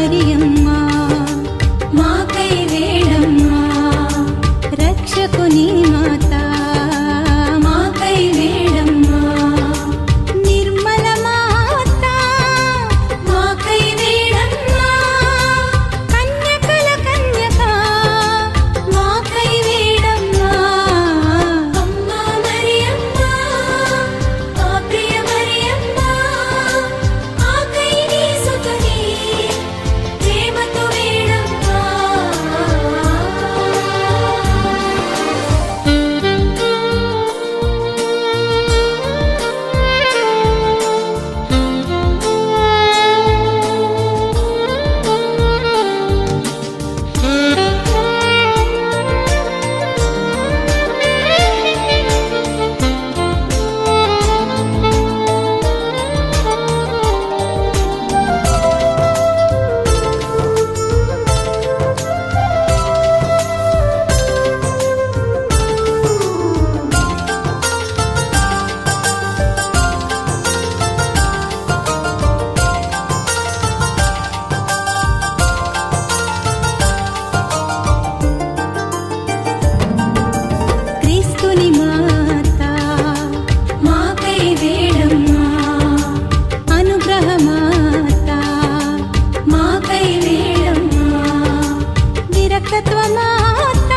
మరియమ్మ మాకై వేడమ్మ రక్షకుని మాత మాకై వేడమ్మ నిర్మల మాత మాకై వేడమ్మ కన్యకల కన్యక మాకై వేడమ్మ అమ్మ మరియమ్మ ఆ ప్రియ మరియమ్మ ఆకై నీ సుతుని ప్రేమతో వేడమ్మ క్రీస్తుని మాత మాకై వేడమ్మ అనుగ్రహ మాత మాకై వేడమ్మ విరక్తత్వ మాత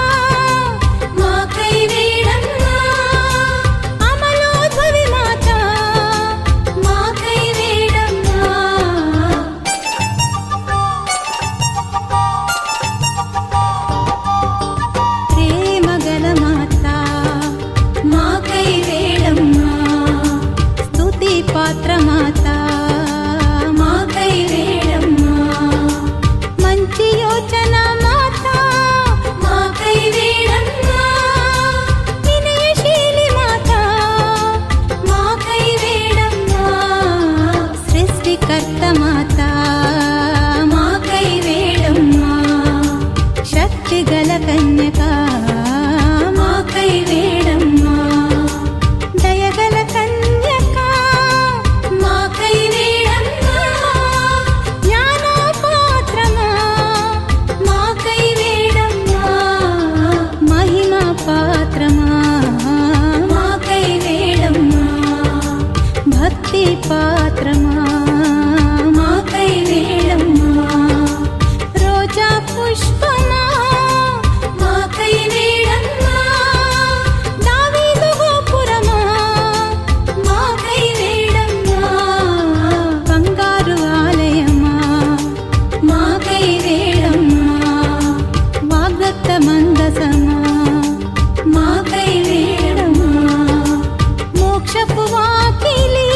మాకై వేడమ్మ అమలోద్భవి మాత మాకై వేడమ్మ ప్రేమగల మాత మాకై వేడమ్మ స్తుతి పాత్ర మాత మాకై వేడమ్మ మంచి యోచన మాత మాకై వేడమ్మ వినయశీలి మాత మాకై వేడమ్మ సృష్టికర్త మాత మాకై వేడమ్మ శక్తిగల కన్యక మాకై వేడమ్మ దయగల కన్యక మాకై వేడమ్మ జ్ఞానపాత్రమా మాకై వేడమ్మ మహిమ పాత్రమా మాకై వేడమ్మ భక్తి పాత్రమా మాకై వేడమ్మ రోజా పుష్పమా మాకై వేడమ్మ దావీదు గోపురమా మాకై వేడమ్మ బంగారు ఆలయమా మాకై వేడమ్మ వాగ్దత్త మందసమా మాకై వేడమ్మ మోక్షపు వాకిలి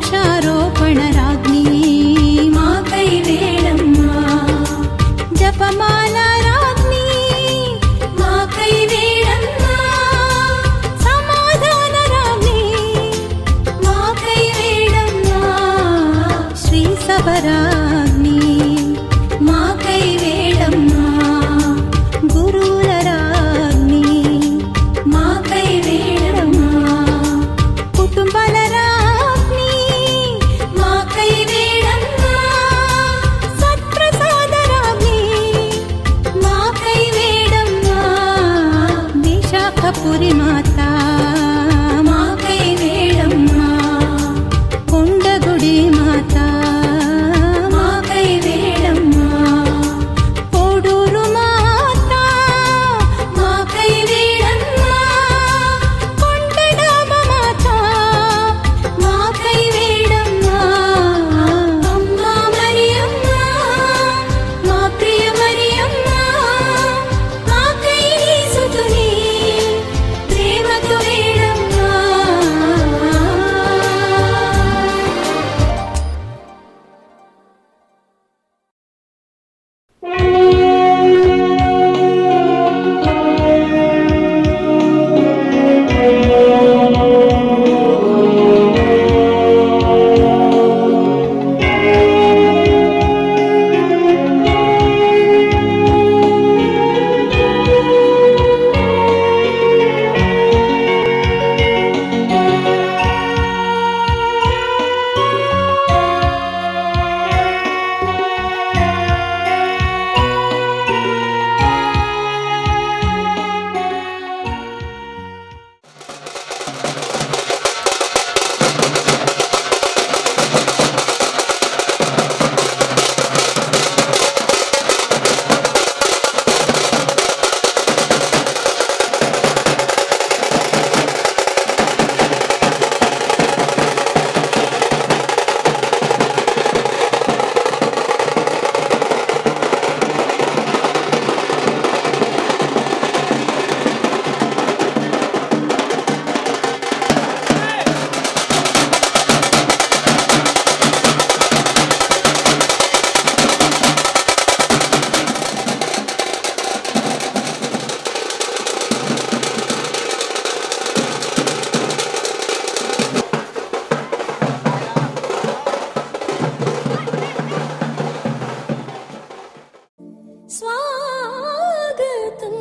మోక్షారోపణ రాజ్ఞి మాకై వేడమ్మా జపమాల రాజ్ఞి మాకై వేడమ్మా సమాధాన రాజ్ఞి మాకై వేడమ్మా శ్రీ సబరాగ్ని మాకై వేడమ్మా గురువుల రాజ్ఞి మాకై వేడమ్మా కుటుంబాల రాజ్ఞి మాకై వేడమ్మా సత్ప్రసాద రాజ్ఞి మాకై వేడమ్మా విశాఖపురి మాత మాకై వేడమ్మా కొండగుడి మాత మాకై వేడమ్మా కోడూరు మాత మాకై వేడమ్మా కొండడామ మాత మాకై వేడమ్మా అమ్మా మరియమ్మ మా ప్రియ మరియమ్మ మాకై సుతుని ప్రేమతో వేడమ్మా స్వాగతం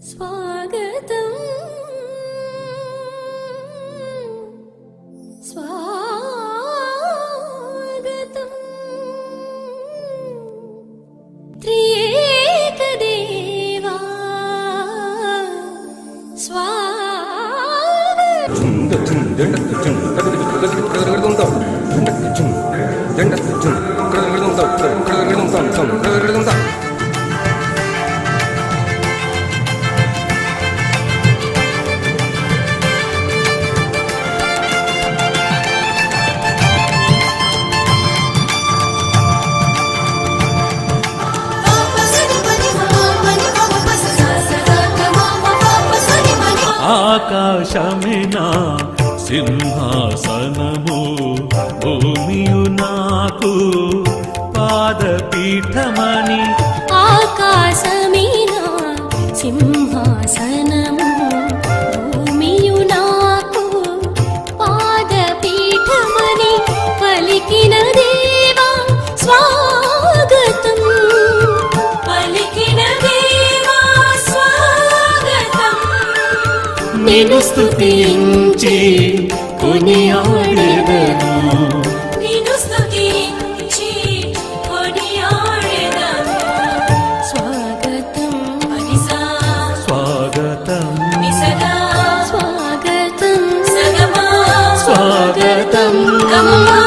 స్వాగతం స్వాగతం త్రియేక దేవా స్వాగతం ఆకాశమినా సింహాసనము భూమియు నాకు పాదపీఠమని ఆకాశమీనా సింహాసనము భూమియు నాకు పాదపీఠమని పలికిన దేవా స్వాగతం పలికిన దేవా స్వాగతం నిన్ను స్తుతించి కొనియాడెదను నిన్ను స్తుతించి కొనియాడెదను స్వాగతం అనిసా స్వాగతం నిసగా స్వాగతం సగమా స్వాగతం గమమా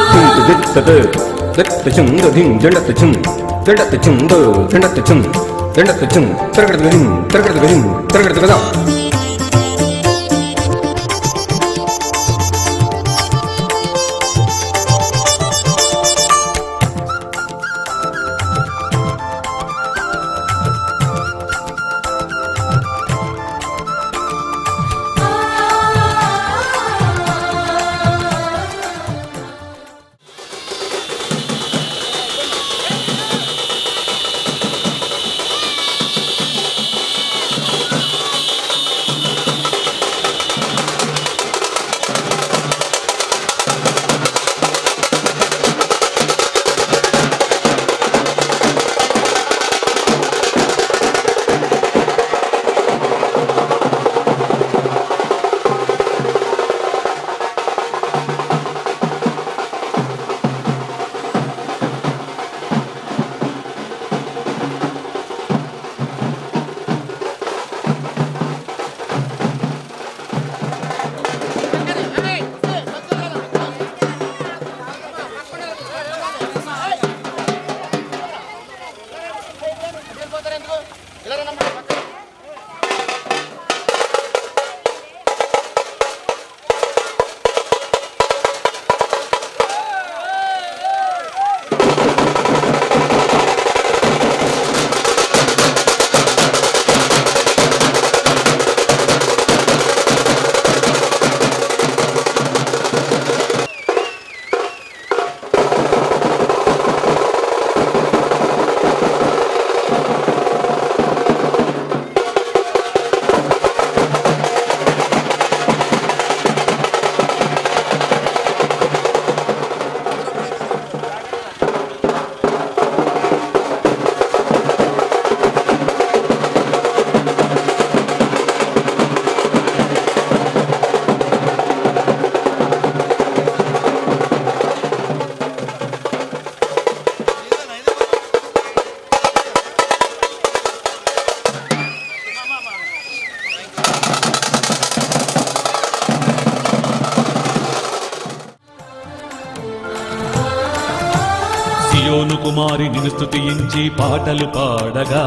సియోను కుమారి నిన్ను స్తుతించి పాటలు పాడగా,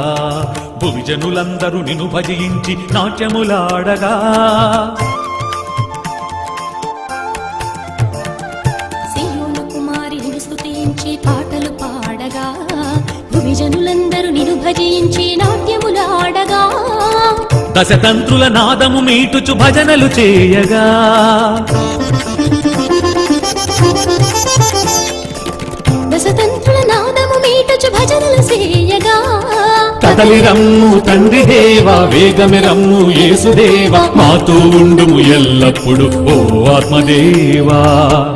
భువిజనులందరూ నిన్ను భజించి నాట్యములాడగా. సియోను కుమారి నిన్ను స్తుతించి పాటలు పాడగా, భువిజనులందరూ నిన్ను భజించి నాట్యములాడగా. దశతంత్రుల నాదము మీటుచు భజనలు చేయగా, దశతంత్రుల నాదము మీటుచు భజనలు చేయగా. కదలి రమ్ము తండ్రి దేవా, వేగమి రమ్ము యేసుదేవా, మాతో ఉండుము ఎల్లప్పుడు ఓ ఆత్మదేవా.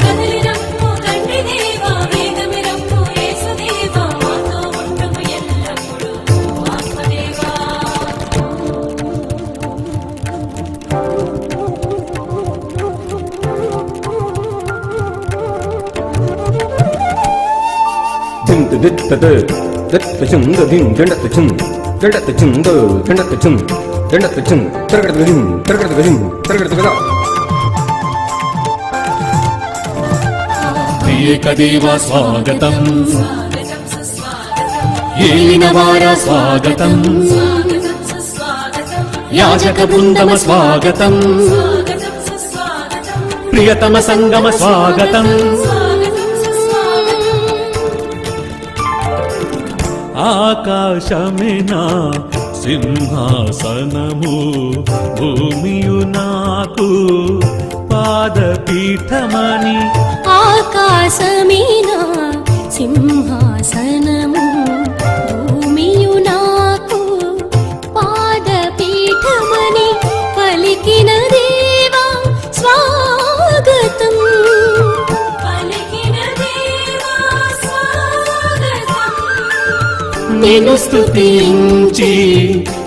కదలి రమ్ము తండ్రి దేవా, వేగమి రమ్ము యేసుదేవా, మాతో ఉండుము ఎల్లప్పుడు ఓ ఆత్మదేవా. ఏకదేవా స్వాగతం, స్వాగతం సుస్వాగతం, ఏలినవారా స్వాగతం, స్వాగతం సుస్వాగతం, యాజక బృందమ స్వాగతం, స్వాగతం సుస్వాగతం, ప్రియతమ సంగమ స్వాగతం. స్వాగతం సుస్వాగతం. ఆకాశమినా సింహాసనము, భూమియు నాకు పాదపీఠమని. ఆకాశమీనా సింహాసనము, భూమియు నాకు పాదపీఠమని పలికిన దేవా స్వాగతం. పలికిన దేవా స్వాగతం. నేను స్తుతించి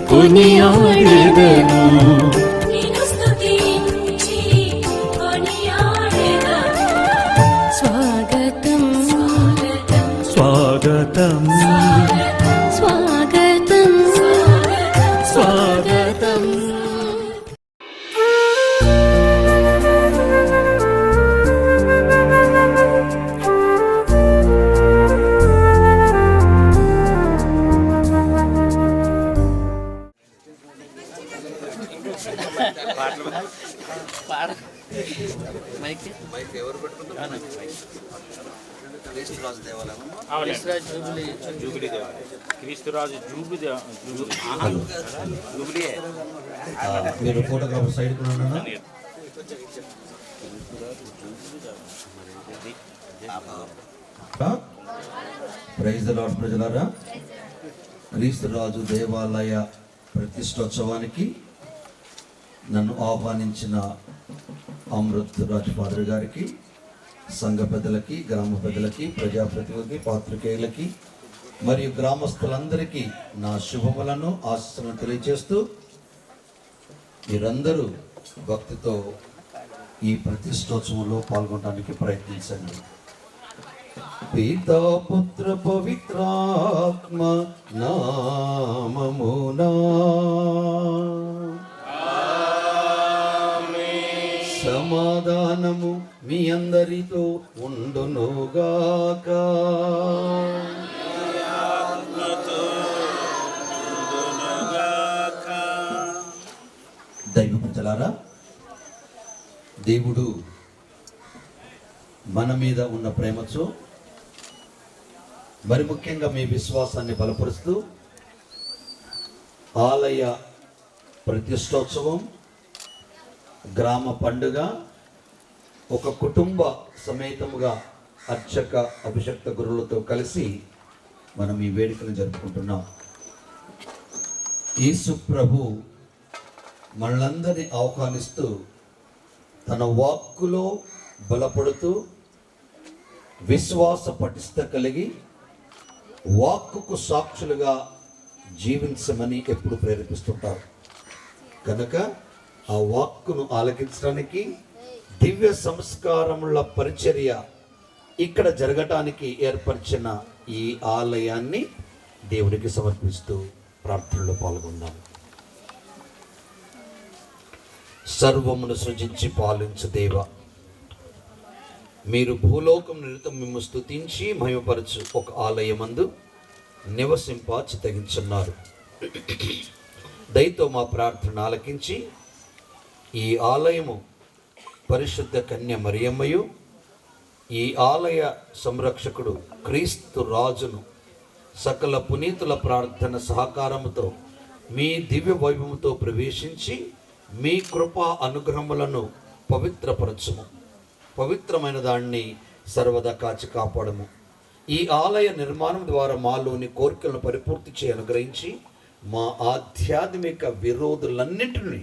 కొనియాడెదను, నిన్ను స్తుతించి కొనియాడెదను. స్వాగతం స్వాగతం స్వాగతం స్వాగతం. మీరు photographer side praise the Lord. ప్రజలారా, క్రీస్తు రాజు దేవాలయ ప్రతిష్టోత్సవానికి నన్ను ఆహ్వానించిన అమృత్ రాజ్ ఫాదర్ గారికి, సంఘ పెద్దలకి, గ్రామ పెద్దలకి, ప్రజాప్రతినిధులకి, పాత్రికేయులకి మరియు గ్రామస్తులందరికీ నా శుభములను, ఆశీస్సులను తెలియజేస్తూ మీరందరూ భక్తితో ఈ ప్రతిష్టోత్సవంలో పాల్గొనడానికి ప్రయత్నించండి. పితా పుత్ర పవిత్రాత్మ నామమునా సమాధానము మీ అందరితో ఉండునుగాక. దైవ ప్రజలారా, దేవుడు మన మీద ఉన్న ప్రేమతో, మరి ముఖ్యంగా మీ విశ్వాసాన్ని బలపరుస్తూ ఆలయ ప్రతిష్టోత్సవం, గ్రామ పండుగ, ఒక కుటుంబ సమేతముగా అర్చక అభిషక్త గురువులతో కలిసి మనం ఈ వేడుకను జరుపుకుంటున్నాం. యేసు ప్రభు మనలందరినీ ఆహ్వానిస్తూ తన వాక్కులో బలపడుతూ విశ్వాస పటిష్ట కలిగి వాక్కుకు సాక్షులుగా జీవించమని ఎప్పుడు ప్రేరేపిస్తుంటారు. కనుక ఆ వాక్కును ఆలకించడానికి, దివ్య సంస్కారముల పరిచర్య ఇక్కడ జరగటానికి ఏర్పరిచిన ఈ ఆలయాన్ని దేవునికి సమర్పిస్తూ ప్రార్థనలో పాల్గొందాం. సర్వమును సృజించి పాలించు దేవ, మీరు భూలోకం నిమిత్తం మిమ్ము స్తుతించి మహిమపరచు ఒక ఆలయమందు నివసింప చిత్తగించున్నారు. దయతో మా ప్రార్థన ఆలకించి ఈ ఆలయము పరిశుద్ధ కన్య మరియమ్మయు ఈ ఆలయ సంరక్షకుడు క్రీస్తు రాజును సకల పునీతుల ప్రార్థన సహకారముతో మీ దివ్య వైభవముతో ప్రవేశించి మీ కృపా అనుగ్రహములను పవిత్రపరచుము. పవిత్రమైన దాన్ని సర్వదా కాచి కాపాడము. ఈ ఆలయ నిర్మాణం ద్వారా మాలోని కోరికలను పరిపూర్తి చేయ అనుగ్రహించి మా ఆధ్యాత్మిక విరోధులన్నింటినీ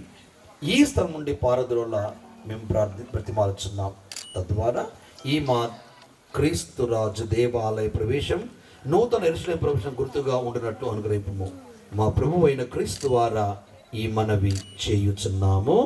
ఈ స్థలం నుండి పారద్రోల మేము బ్రతిమాలుచున్నాం. తద్వారా ఈ మా క్రీస్తు రాజు దేవాలయ ప్రవేశం నూతన యెరూషలేము ప్రవేశం గుర్తుగా ఉండినట్టు అనుగ్రహింపము. మా ప్రభువు అయిన క్రీస్తు ద్వారా ఈ మనవి చేయుచున్నాము.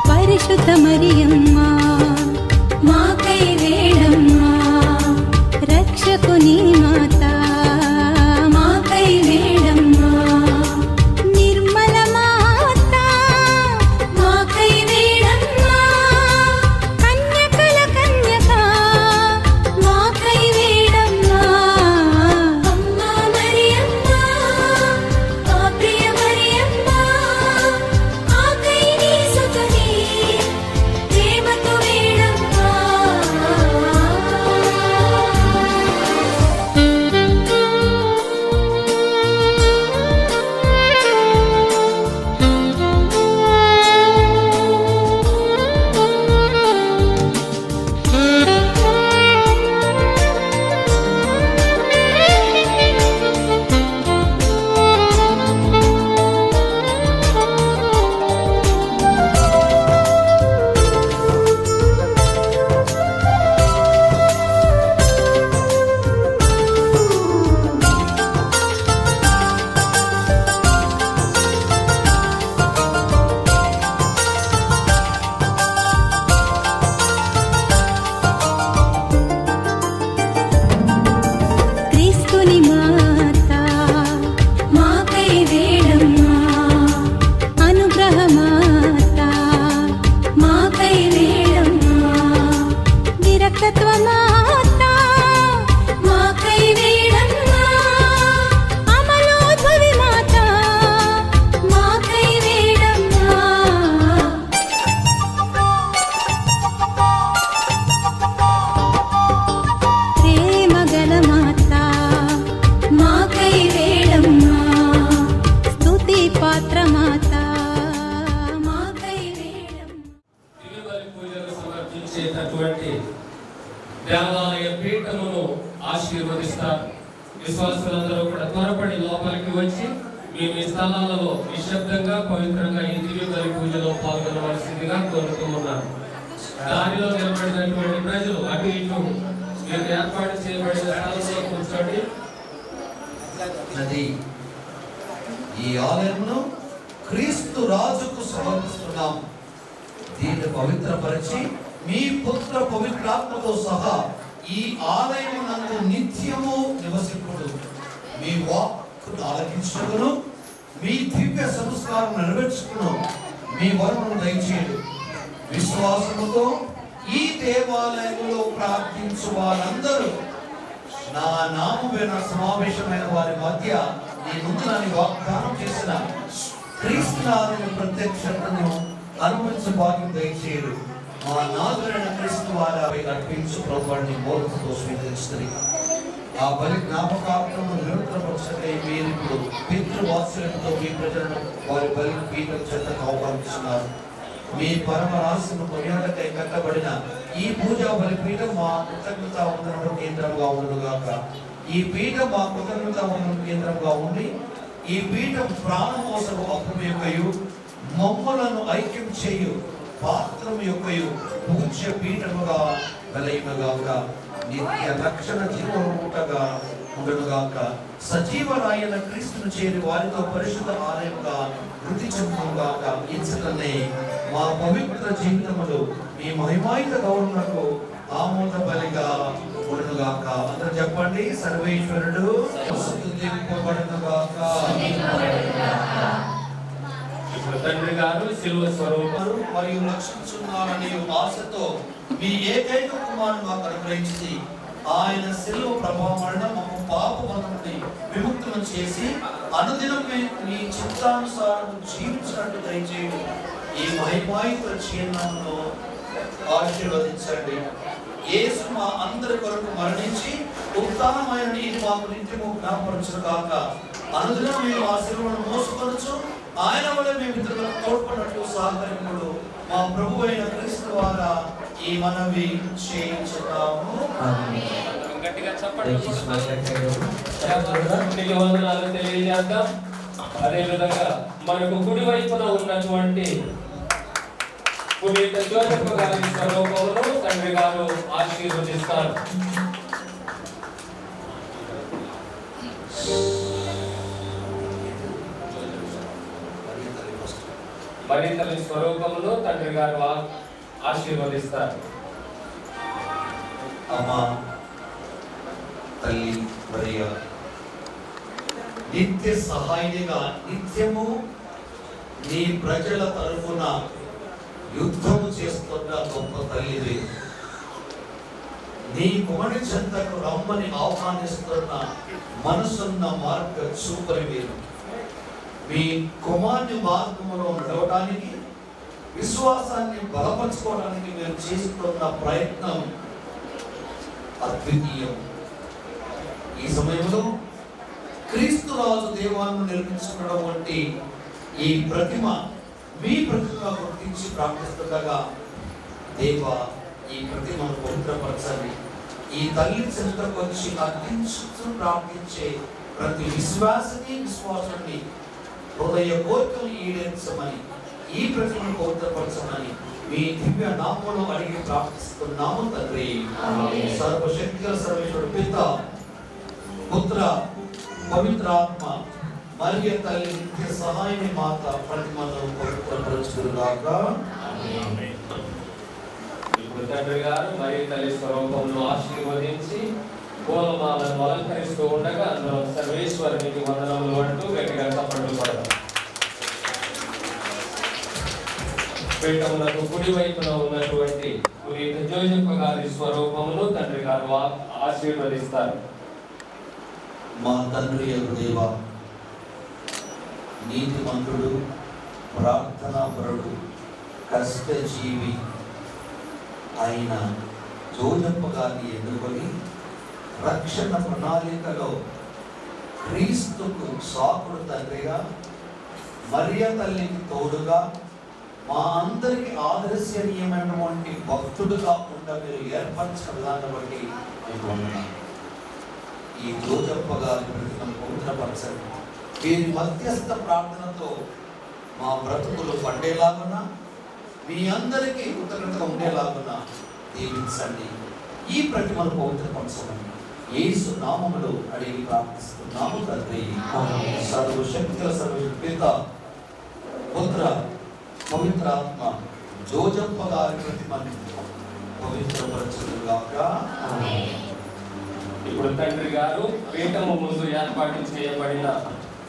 పరిశుద్ధ మరియమ్మ మాకై వేడమ్మా, రక్షకుని మాత మాకై వేడమ్మా, నిర్మల మాత మాకై వేడమ్మా, కన్యకల కన్యక మాకై వేడమ్మా. అమ్మా మరియమ్మ మా ప్రియ మరియమ్మ ఆకై నీ సుతుని ప్రేమతో వేడమ్మా. క్రీస్తుని మాత మాకై వేడమ్మా అనుగ్రహ మాత మాకై వేడమ్మా. విరక్తత్వ మాత మాకై వేడమ్మా అమలోద్భవి మాత మాకై వేడమ్మా. ప్రేమగల మాత మాకై వేడమ్మా స్తుతి పాత్ర మాత మాకై వేడమ్మా. దివ్యబలి పూజలు సమర్పించేటటువంటి దేవాలయ పీఠమును ఆశీర్వదిస్తారు. విశ్వాసులందరూ కూడా త్వరపడి లోపలికి వచ్చి మీ స్థలాలలో నిశ్శబ్దంగా పవిత్రంగా ఈ దివ్యబలి పూజలో పాల్గొనవలసిందిగా కోరుతూ ఉన్నారు. దారిలో నిలబడినటువంటి ప్రజలు అటు ఇటు మీరు ఏర్పాటు చేయబడిన స్థలంలో కూర్చోండి. అది ఈ ఆలయమును క్రీస్తు రాజుకు సమర్పిస్తున్నాము. దీన్ని పవిత్రపరిచి మీ పుత్ర పవిత్రాత్మతో సహా ఈ ఆలయం నందు నిత్యము నివసింపుడు. మీ వాక్కును ఆలకించుకును, మీ దివ్య సంస్కారం నెరవేర్చుకును మీ వరమును దయచేయడు. విశ్వాసముతో ఈ దేవాలయంలో ప్రార్థించు వారందరూ నా నామమైన సమావేశమైన వారి మధ్య నీ ముందు నన్ను వాగ్దానం చేసిన క్రీస్తునాథుని ప్రత్యక్షతను అనుభవించు భాగ్యం దయచేయడు. మా నాథుడైన క్రీస్తు వారి అర్పించు ప్రభువాడిని బోధతో స్వీకరిస్తుంది. ఆ బలి జ్ఞాపకార్థము నిరంతరపరచకై మీరు ఇప్పుడు పితృవాత్సల్యంతో మీ ప్రజలను వారి బలి పీఠం చెంతకు ఆహ్వానిస్తున్నారు. మీ పరమ రాశిను మర్యాదకై కట్టబడిన ఈ పూజా బలిపీఠం మా కృతజ్ఞత వందనము కేంద్రంగా ఉండుగాక. ఈ పీఠం మా కృతజ్ఞత వందనము కేంద్రంగా ఉండి ఈ పీఠం ప్రాణమోసము అప్పుల యొక్కయు మమ్మలను ఐక్యం చేయు పాత్రము యొక్కయు పూజ్య పీఠముగా వెలయుగాక. నిత్య రక్షణ జీవముటగా ఉండుగాక. సజీవరాయన క్రీస్తును చేరి వారితో పరిశుద్ధ ఆలయంగా వృద్ధి చెందుగాక. ఇంతకనే మా పవిత్ర జీవితములు మీ మహిమాయుత గౌరవమునకు ఆమోద బలిగా ఉండుగాక. అందరూ చెప్పండి, సర్వేశ్వరుడు స్తుతింపబడునుగాక. ఇప్పుడు తండ్రి గారు శిలువ స్వరూపం మరియు రక్షించున్నారని ఆశతో మీ ఏకైక కుమారుని మాకు అనుగ్రహించి ఆయన శిలువ ప్రభావం వలన మాకు పాపముల నుండి విముక్తులను చేసి అనుదినం మీ చిత్తానుసారం జీవించినట్టు దయచేయండి. ఈ మహిమాయుత చిహ్నమును ఆశీర్వదించండి. యేసు మా అందరి కొరకు మరణించి ఉత్థానమైన ఇది మాకు నిత్యము జ్ఞాపరించును కాక. అనుదినం మేము ఆ శిలువను మోసుకొనొచ్చు ఆయన వల్ల మేము ఇతరులకు తోడ్పడినట్లు సహకరింపుడు మా ప్రభు అయిన క్రీస్తు ద్వారా ఈ మనవి చేయించుతాము. గట్టిగా చెప్పండి. వందనాలు తెలియజేద్దాం. అదేవిధంగా మనకు కుడి వైపున ఉన్నటువంటి పునీత జోసెఫ్ గారి స్వరూపమును తండ్రి గారు ఆశీర్వదిస్తారు. మరి తల్లి స్వరూపమును తండ్రి గారు ఆశీర్వదిస్తారు. అమ్మా తల్లి మరియా నిత్య సహాయినిగా నిత్యము నీ ప్రజల తరఫున యుద్ధము చేస్తున్న గొప్ప తల్లివి. నీ కుమారుని చెంతకు రమ్మని ఆహ్వానిస్తున్న మనసున్న మార్గ చూపరివి. మీ కుమారుని మార్గంలో నడవడానికి విశ్వాసాన్ని బలపరచుకోవడానికి మీరు చేస్తున్న ప్రయత్నం అద్వితీయం. ఈ సమయంలో క్రీస్తు రాజు దేవాలను నిర్మించుకోవడం వంటి ఈ ప్రతిమ మీ ప్రతిమ గుర్తించి ప్రార్థిస్తుండగా దేవా ఈ ప్రతిమను పవిత్రపరచండి. ఈ తల్లి చెంతకు వచ్చి అర్థించుతూ ప్రార్థించే ప్రతి విశ్వాసాన్ని హృదయ కోరికలు ఈడేర్చమని ఈ ప్రతిమను పవిత్రపరచమని మీ దివ్య నామములో అడిగి ప్రార్థిస్తున్నాము తండ్రి. సర్వశక్తిగల సర్వేశ్వరుడు పిత పుత్ర పవిత్రాత్మ మరియ తల్లి నిత్య సహాయని మాత ప్రతిమను పవిత్రపరచుగాక. ఇప్పుడు తండ్రి గారు మరి తల్లి స్వరూపంలో ఆశీర్వదించి పూలమాలను అలంకరిస్తూ ఉండగా అందులో సర్వేశ్వరునికి వందనములు అంటూ గట్టిగా చప్పట్లు పడతాం. పీఠములకు కుడి వైపున ఉన్నటువంటి పునీత జోసెఫ్ గారి స్వరూపమును తండ్రి గారు ఆశీర్వదిస్తారు. మా తండ్రి యొక్క దేవ, నీతిమంతుడు, ప్రార్థనాపరుడు, కష్టజీవి అయిన జోసెఫ్ గారిని ఎన్నుకొని రక్షణ ప్రణాళికలో క్రీస్తుకు సాకుడు తండ్రిగా, మరియ తల్లికి తోడుగా, మా అందరికి ఆదర్శనీయమైనటువంటి భక్తుడుగా ఉండ మీరు ఏర్పరిచిన విధానం బట్టి మీకు వందనాలు. ఈ జోసెఫ్ గారి ప్రతిమను పవిత్రపరచండి. వీరి మధ్యస్థ ప్రార్థనతో మా బ్రతుకులు పండేలాగున్నా మీ అందరికీ కృతజ్ఞతగా ఉండేలాగున్నా దీవించండి. ఈ ప్రతిమను పవిత్రపరచమని యేసు నామములో అడిగి ప్రార్థిస్తున్నాము తండ్రి. సర్వశక్తిగల సర్వశక్తి పిత పుత్ర పవిత్రాత్మ జోజప్ప గారి ప్రతిమని పవిత్రపరచుగాక. ఇప్పుడు తండ్రి గారు పీఠము ముందు ఏర్పాటు చేయబడిన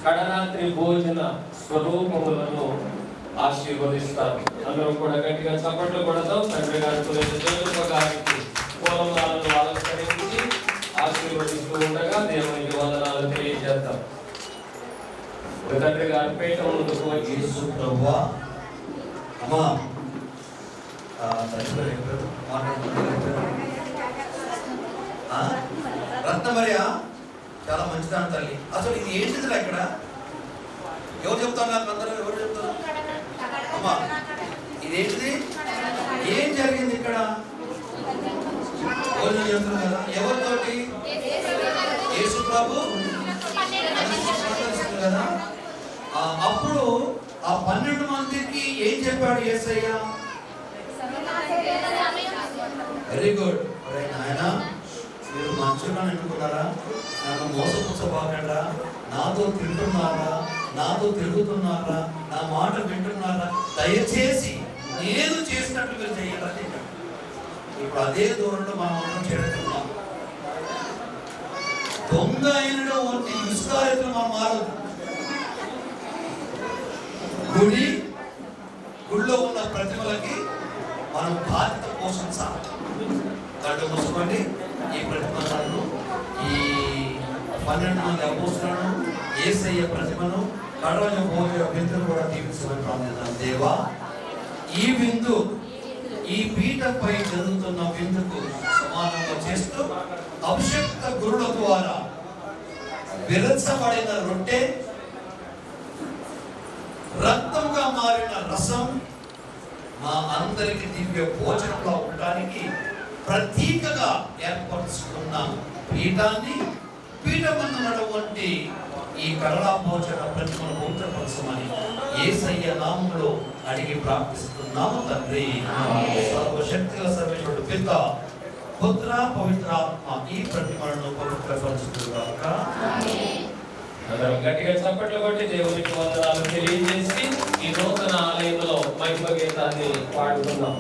కడరాత్రి భోజన స్వరూపములను ఆశీర్వదిస్తారు. అందరూ కూడా గట్టిగా చప్పట్లు కొడతాం. తండ్రి గారు జోజప్ప గారికి పూలమాలను అలంకరించి ఆశీర్వదిస్తూ ఉండగా దేవునికి వందనాలు తెలియజేద్దాం. తండ్రి గారు పీఠం ముందుకు వచ్చి యేసు ప్రభువా, అమ్మా తల్లి పేరు ఏం పేరు? రత్నమరియా, చాలా మంచిదాని తల్లి. అసలు ఇది ఏంటిదిరా ఇక్కడ? ఎవరు చెప్తారు? నాకు అందరూ ఎవరు చెప్తారు? అమ్మా ఇదేంటిది? ఏం జరిగింది ఇక్కడ? భోజనం చేస్తున్నారు కదా, ఎవరితోటి? యేసు ప్రభు కదా. అప్పుడు ఆ 12 మందికి ఏం చెప్పాడు యేసయ్య? Very good. నాయన, మీరు మంచిగా ఎన్నుకున్నారా? నన్ను మోసపుచ్చబాకండా, నాతో తింటున్నారా, నాతో తిరుగుతున్నారా, నా మాట వింటున్నారా? దయచేసి నేను చేసినట్లు మీరు చేయాలని చెప్పాడు. ఇప్పుడు అదే ధోరణిలో మనం అందరం చేస్తున్నాం. దొంగ అయిన వంటి ఇస్రాయేలుగా మనం మారదు. గుడిలో ఉన్న ప్రతిమలకి మనం బాధ్యత పోషించాలి. కళ్ళు మూసుకోండి. ఈ ప్రతిమలను, ఈ 12 మంది అపోస్తులను, యేసయ్య ప్రతిమను, కడరాజ భోజన విందును కూడా దీవించమని ప్రార్థిద్దాం. దేవా, ఈ విందు ఈ పీఠంపై జరుగుతున్న విందుకు సమానంగా చేస్తూ అభిషక్త గురుల ద్వారా విరచబడిన రొట్టె, రక్తంగా మారిన రసం మా అందరికి దివ్య భోజనంలో ఉండడానికి ప్రతీకగా ఏర్పరుచుకున్న పీఠాన్ని, పీఠమన్నటువంటి ఈ కడలా భోజన ప్రతిమను పవిత్రపరచమని యేసయ్య నామములో అడిగి ప్రార్థిస్తున్నాము తండ్రి. సర్వశక్తిగా సర్వేశ్వరుడు పిత, పుత్ర, పవిత్రాత్మ ఈ ప్రతిమలను పవిత్రపరచుగాక. గట్టిగా చప్పట్లు కొట్టి దేవునికి వందనాలు తెలియజేసి ఈ నూతన ఆలయంలో మహిమ గీతాన్ని పాడుతున్నాం.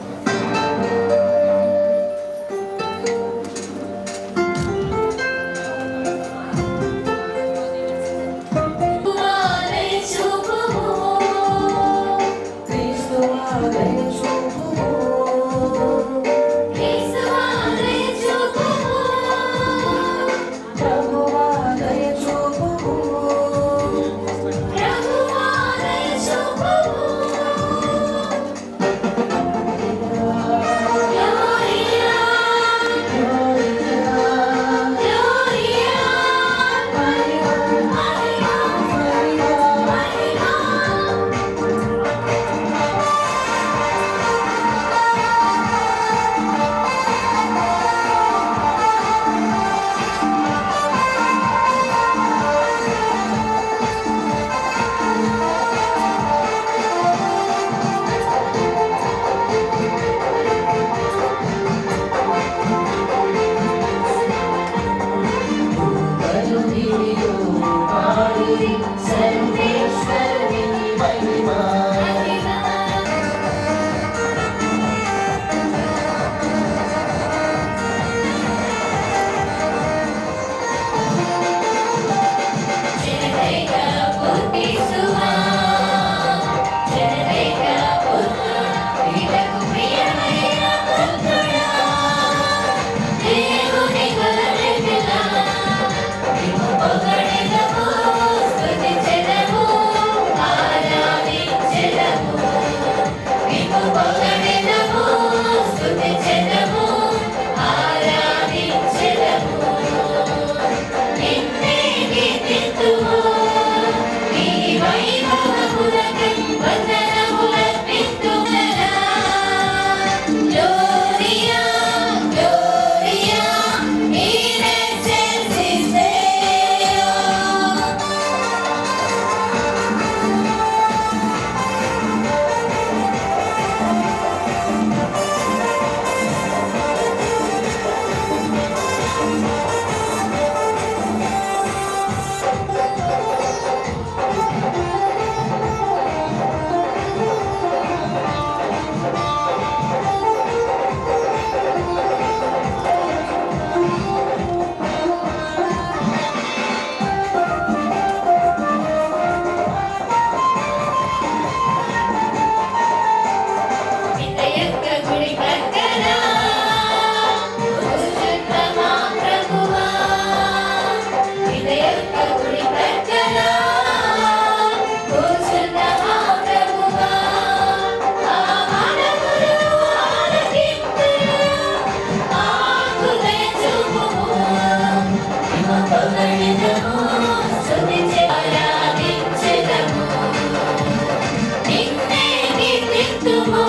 కీర్తింతుము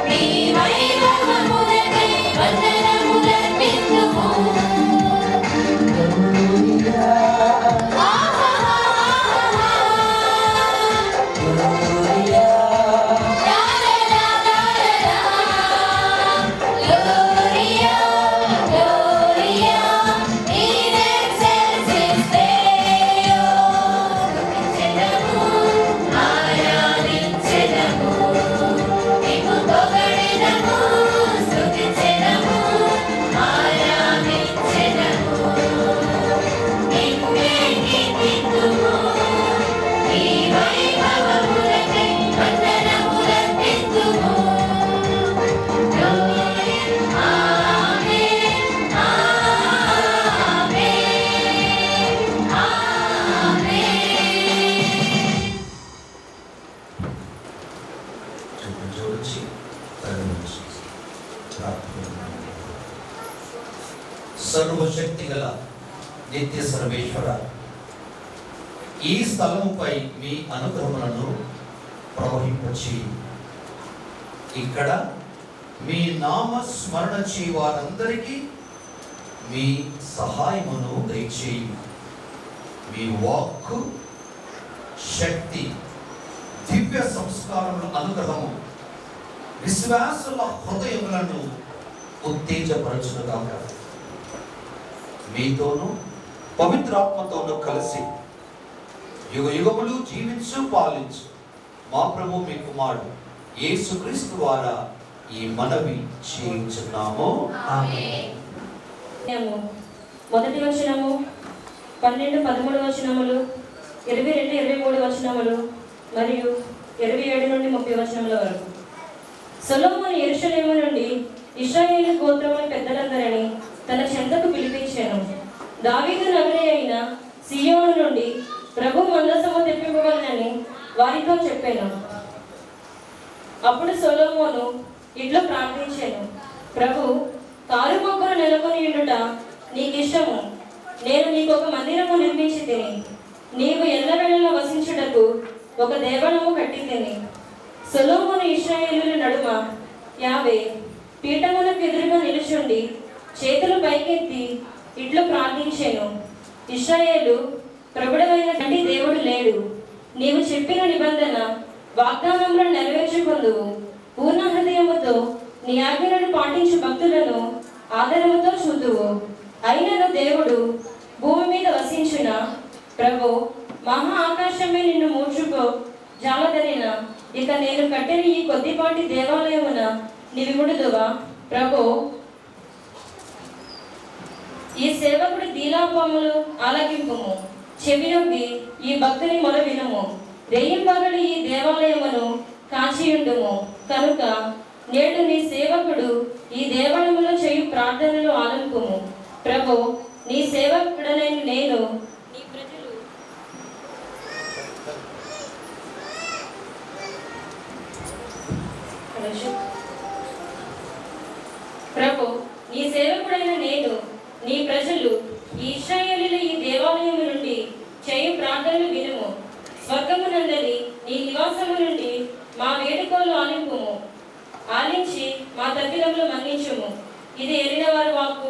నీ వైభవములకై వందనములర్పింతుము జోడించి ప్రారంభించు. సర్వశక్తి గల నిత్య సర్వేశ్వర, ఈ స్థలముపై మీ అనుగ్రహములను ప్రవహింపచి ఇక్కడ మీ నామ స్మరణ చేయ వారందరికీ మీ సహాయమును దయచేయి. మీ వాక్కు శక్తి దివ్య సంస్కారముల అనుగ్రహము విశ్వాసుల హృదయములను ఉత్తేజపరచునుగాక. మీతోనూ పవిత్రాత్మతోనూ కలిసి యుగ యుగములు జీవించు పాలించు మా ప్రభు మీ కుమారుడు యేసుక్రీస్తు ద్వారా ఈ మనవి చేయించున్నాము. ఆమేన్. మొదటి వచనము 12, 13 వచనములు, 22, 23 వచనములు మరియు 27 నుండి 30 వచనముల వరకు. సొలొమోను యెరూషలేము నుండి ఇశ్రాయేలు గోత్రముల పెద్దలందరినీ తన చెంతకు పిలిపించాను. దావీదు నగరి అయిన సియోను నుండి ప్రభు మందసము తెప్పింపవలనని వారితో చెప్పాను. అప్పుడు సొలొమోను ఇట్లా ప్రార్థించాను, ప్రభు, తారుమొక్కను నెలకొని ఉండుట నీకిష్టము. నేను నీకు ఒక మందిరము నిర్మించి తిని, నీవు ఎల్లవేళలా వసించుటకు ఒక దేవాలయము కట్టి తిని. సొలొమోను ఇశ్రాయేలుల నడుమ యావే పీఠమునకు ఎదురుగా నిలుచుండి చేతులు పైకెత్తి ఇట్లు ప్రార్థించాను, ఇశ్రాయేలు ప్రభుడైన దేవుడు లేడు. నీవు చెప్పిన నిబంధన వాగ్దానంలో నెరవేర్చుకొందువు. పూర్ణ హృదయముతో నీ ఆజ్ఞలను పాటించు భక్తులను ఆదరముతో చూదువు. అయినను దేవుడు భూమి మీద వసించిన ప్రభు, మహా ఆకాశమే నిన్ను మూర్చుకో జాలదనిన ఇక నేను కట్టిన ఈ కొద్దిపాటి దేవాలయమున నీవి ముడుదువా? ప్రభు, ఈ సేవకుడి దీనాపములు ఆలకింపుము. చెవినొగ్గి ఈ భక్తుని మొర వినుము. రెయ్యింపగలు ఈ దేవాలయమును కాచియుండుము. కనుక నేడు నీ సేవకుడు ఈ దేవాలయములో చేయు ప్రార్థనలు ఆలంకుము. ప్రభు, నీ సేవకుడనైన నేను నీ ప్రజలు ప్రభు, నీ సేవకుడైన నేను నీ ప్రజలు ఈ ఇశ్రాయేలీయుల ఈ దేవాలయము నుండి చేయు ప్రార్థనలు వినుము. స్వర్గమునందలి నీ నివాసము నుండి మా వేడుకలు ఆలింపుము. ఆలించి మా తప్పిదములు మన్నించుము. ఇది ఎరిన వారి వాక్కు.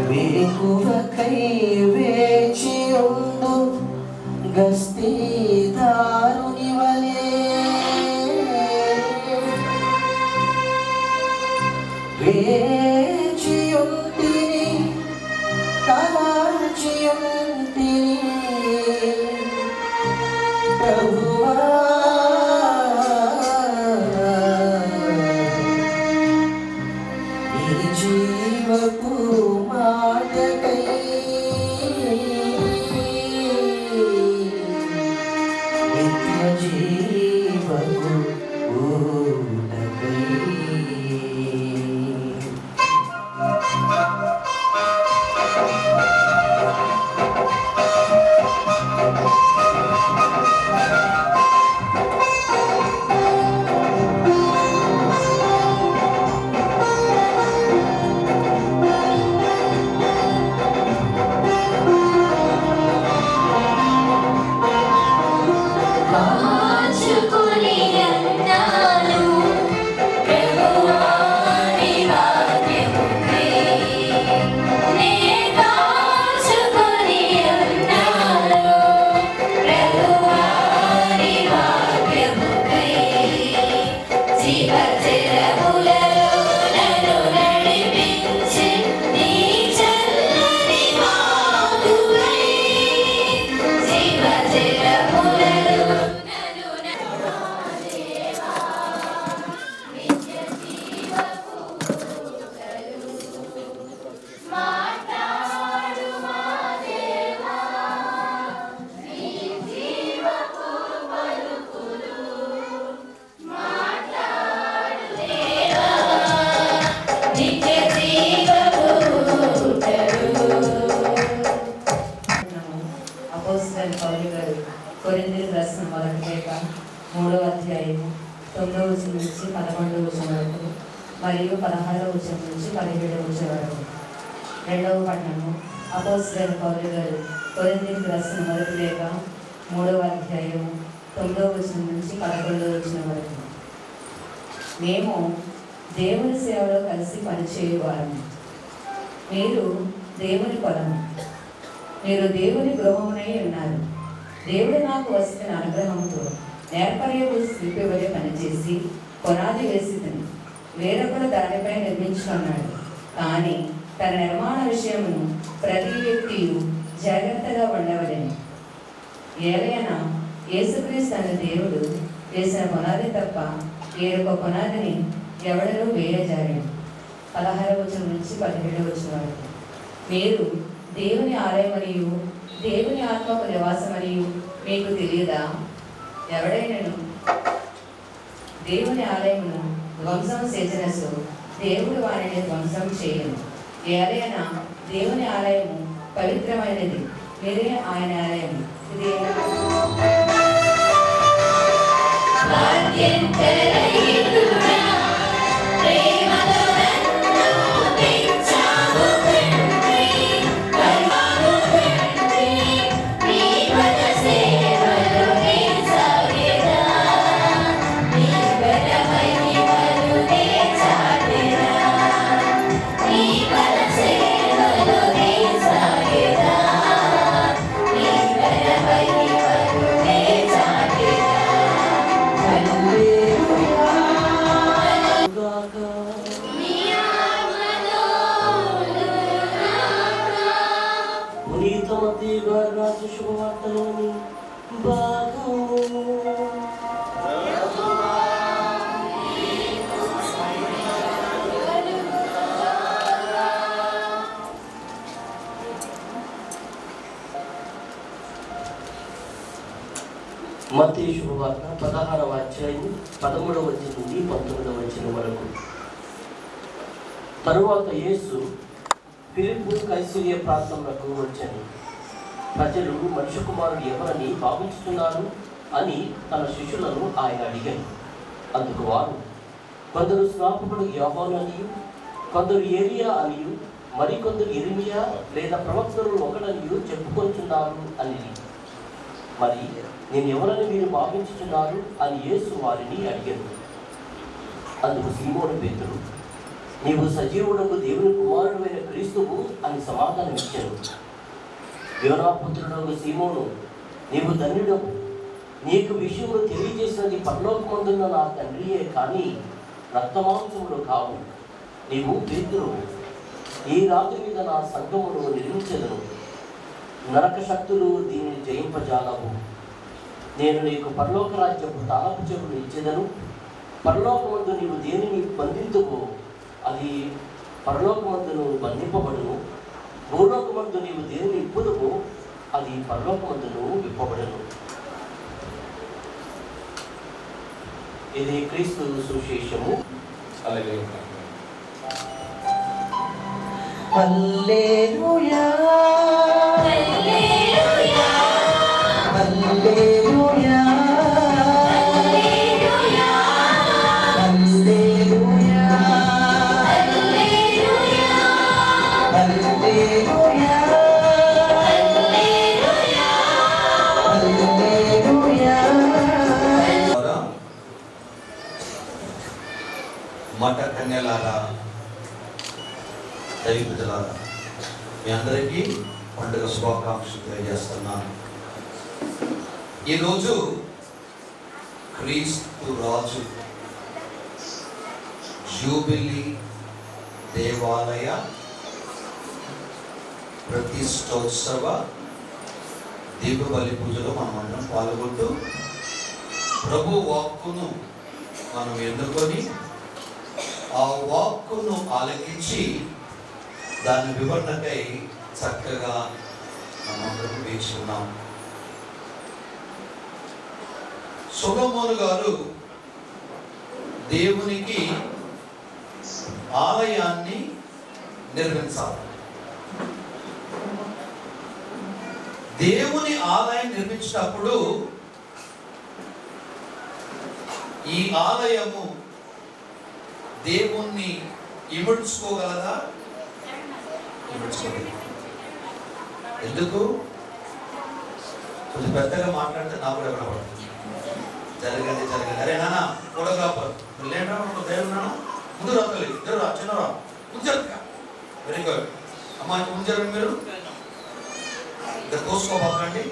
వేకువకై వేచియుండు గస్తీదారుని వలె వేచియుంటిని తలచియుంటిని ప్రభువా ఈ జీవపు మాటకై నిత్య జీవపు ఊటకై రాసిన మొదటి లేఖ 3వ అధ్యాయము 9వ వచనం నుంచి 11వ వచనం వరకు మరియు 16వ వచనం నుంచి 17వ వచనం వరకు. రెండవ పట్టణము అపోస్తలుడైన పౌలు గారు కొరింథీయులకు రాసిన మొదటి లేఖ 3వ అధ్యాయము 9వ వచనం నుంచి 11వ వచనం వరకు. మేము దేవుని సేవలో కలిసి పనిచేయువారము. మీరు దేవుని పొలము, మీరు దేవుని గృహమునై ఉన్నారు. దేవుడు నాకు వస్తున్న అనుగ్రహంతో నేర్పర్యపు శిల్పి వలె పనిచేసి పునాది వేసిదని వేరొకరు దానిపై నిర్మించుకున్నాడు. కానీ తన నిర్మాణ విషయమును ప్రతి వ్యక్తి జాగ్రత్తగా ఉండవలెను. ఏలైనా యేసుక్రీస్తు అనే దేవుడు వేసిన పునాది తప్ప వేరొక పునాదిని ఎవడనూ వేయజారడు. 16వ వచనం నుంచి 17వ వచనం వరకు. మీరు దేవుని ఆలయమనియు దేవుని ఆత్మకు నివాసమనియు మీకు తెలియదా? ఎవడైనను దేవుని ఆలయమును ధ్వంసం చేసినసు దేవుడు వారిని ధ్వంసం చేయను. ఏలైనా దేవుని ఆలయము పవిత్రమైనది, మీరే ఆయన ఆలయము. ఇది రాజు శుభవార్తలోని భాగము. మత్తయి శుభవార్త 16వ అధ్యాయం 13వ వచనం నుండి 19వ వచనం వరకు. తరువాత యేసు ఫిలిప్పు కైసరియా ప్రాంతములకు వచ్చాను. ప్రజలు మనుష్య కుమారుడు ఎవరని భావించుతున్నారు అని తన శిష్యులను ఆయన అడిగారు. అందుకు వారు, కొందరు స్నాపకుడు యోహాను అనియు, కొందరు ఏలియా అనియు, మరికొందరు ఇర్మియా లేదా ప్రవక్తలు ఒకడనియు చెప్పుకొంటున్నారు అని. మరి నేను ఎవరని మీరు భావించుతున్నారు అని యేసు వారిని అడిగారు. అందుకు సీమోను పేతురు, నీవు సజీవుడకు దేవుని కుమారుడైన క్రీస్తువు అని సమాధానం ఇచ్చాను. యోనా పుత్రుడకు సీమోను, నీవు ధన్యుడవు, నీకు విషయములు తెలియజేసినది పరలోకమందున్న నా తండ్రియే కానీ రక్తమాంసములు కావు. నీవు పేతురు, ఈ రాత్రి మీద నా సంఘమును నిర్మించెదను, నరక శక్తులు దీనిని జయింపజాలవు. నేను నీకు పరలోక రాజ్యపు తాళపు చెవులు ఇచ్చేదను. పరలోకమందు నీవు దేనిని బంధింతువో అది పరలోకమందును బంధింపబడును, భూలోకమందు నీవు దేనిని ఇప్పుదువో అది పరలోకమందును విప్పబడును. ఇది క్రీస్తు సువిశేషము. హల్లెలూయా హల్లెలూయా హల్లెలూయా హల్లెలూయా హల్లెలూయా హల్లెలూయా హల్లెలూయా. మఠ కన్యలారా, దైవజలారా, మీ అందరికీ పండుగ శుభాకాంక్షలు తెలియజేస్తున్నాను. ఈరోజు క్రీస్తు రాజు జూబిలీ దేవాలయ ప్రతిష్టోత్సవ దీపబలి పూజలో మనమందరం పాల్గొంటూ ప్రభు వాక్కును మనం ఎన్నుకొని ఆ వాక్కును ఆలకించి దాని వివరణకై చక్కగా మనందరం వేచి ఉన్నాం. సొలొమోను గారు దేవునికి ఆలయాన్ని నిర్మించాలి. దేవుని ఆలయం నిర్మించినప్పుడు ఈ ఆలయము దేవుణ్ణి ఇముడ్చుకోగలదా? ఇముడ్చుకోగలదు. ఎందుకు? కొంచెం పెద్దగా మాట్లాడితే నాకు కూడా వినపడుతుంది. జరగండి జరగండి. అరే నాన్న ఫోటోగ్రాఫర్ లేనా? దేవుడు నాన్న ముందు రావాలి. ఇద్దరు రా, చిన్నరా ముందు జరుగుతా. Very good. అమ్మా ముందు జరగండి. మీరు ఇద్దరు కోసుకోబాకండి.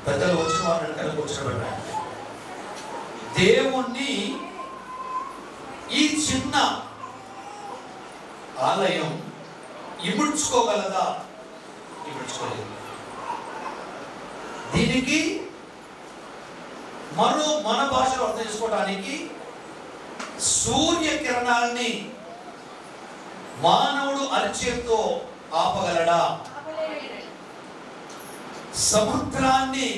పెద్దలు వచ్చిన వారిని కలిపి కూర్చోబెట్టండి. దేవుణ్ణి ఈ చిన్న ఆలయం ఇముడ్చుకోగలదా? ఇముడ్చుకోలేదు. దీనికి మన భాషలో అర్థం చేసుకోవడానికి సూర్యకిరణాన్ని మానవుడు అరిచేత్తో ఆపగలడా? సముద్రాన్ని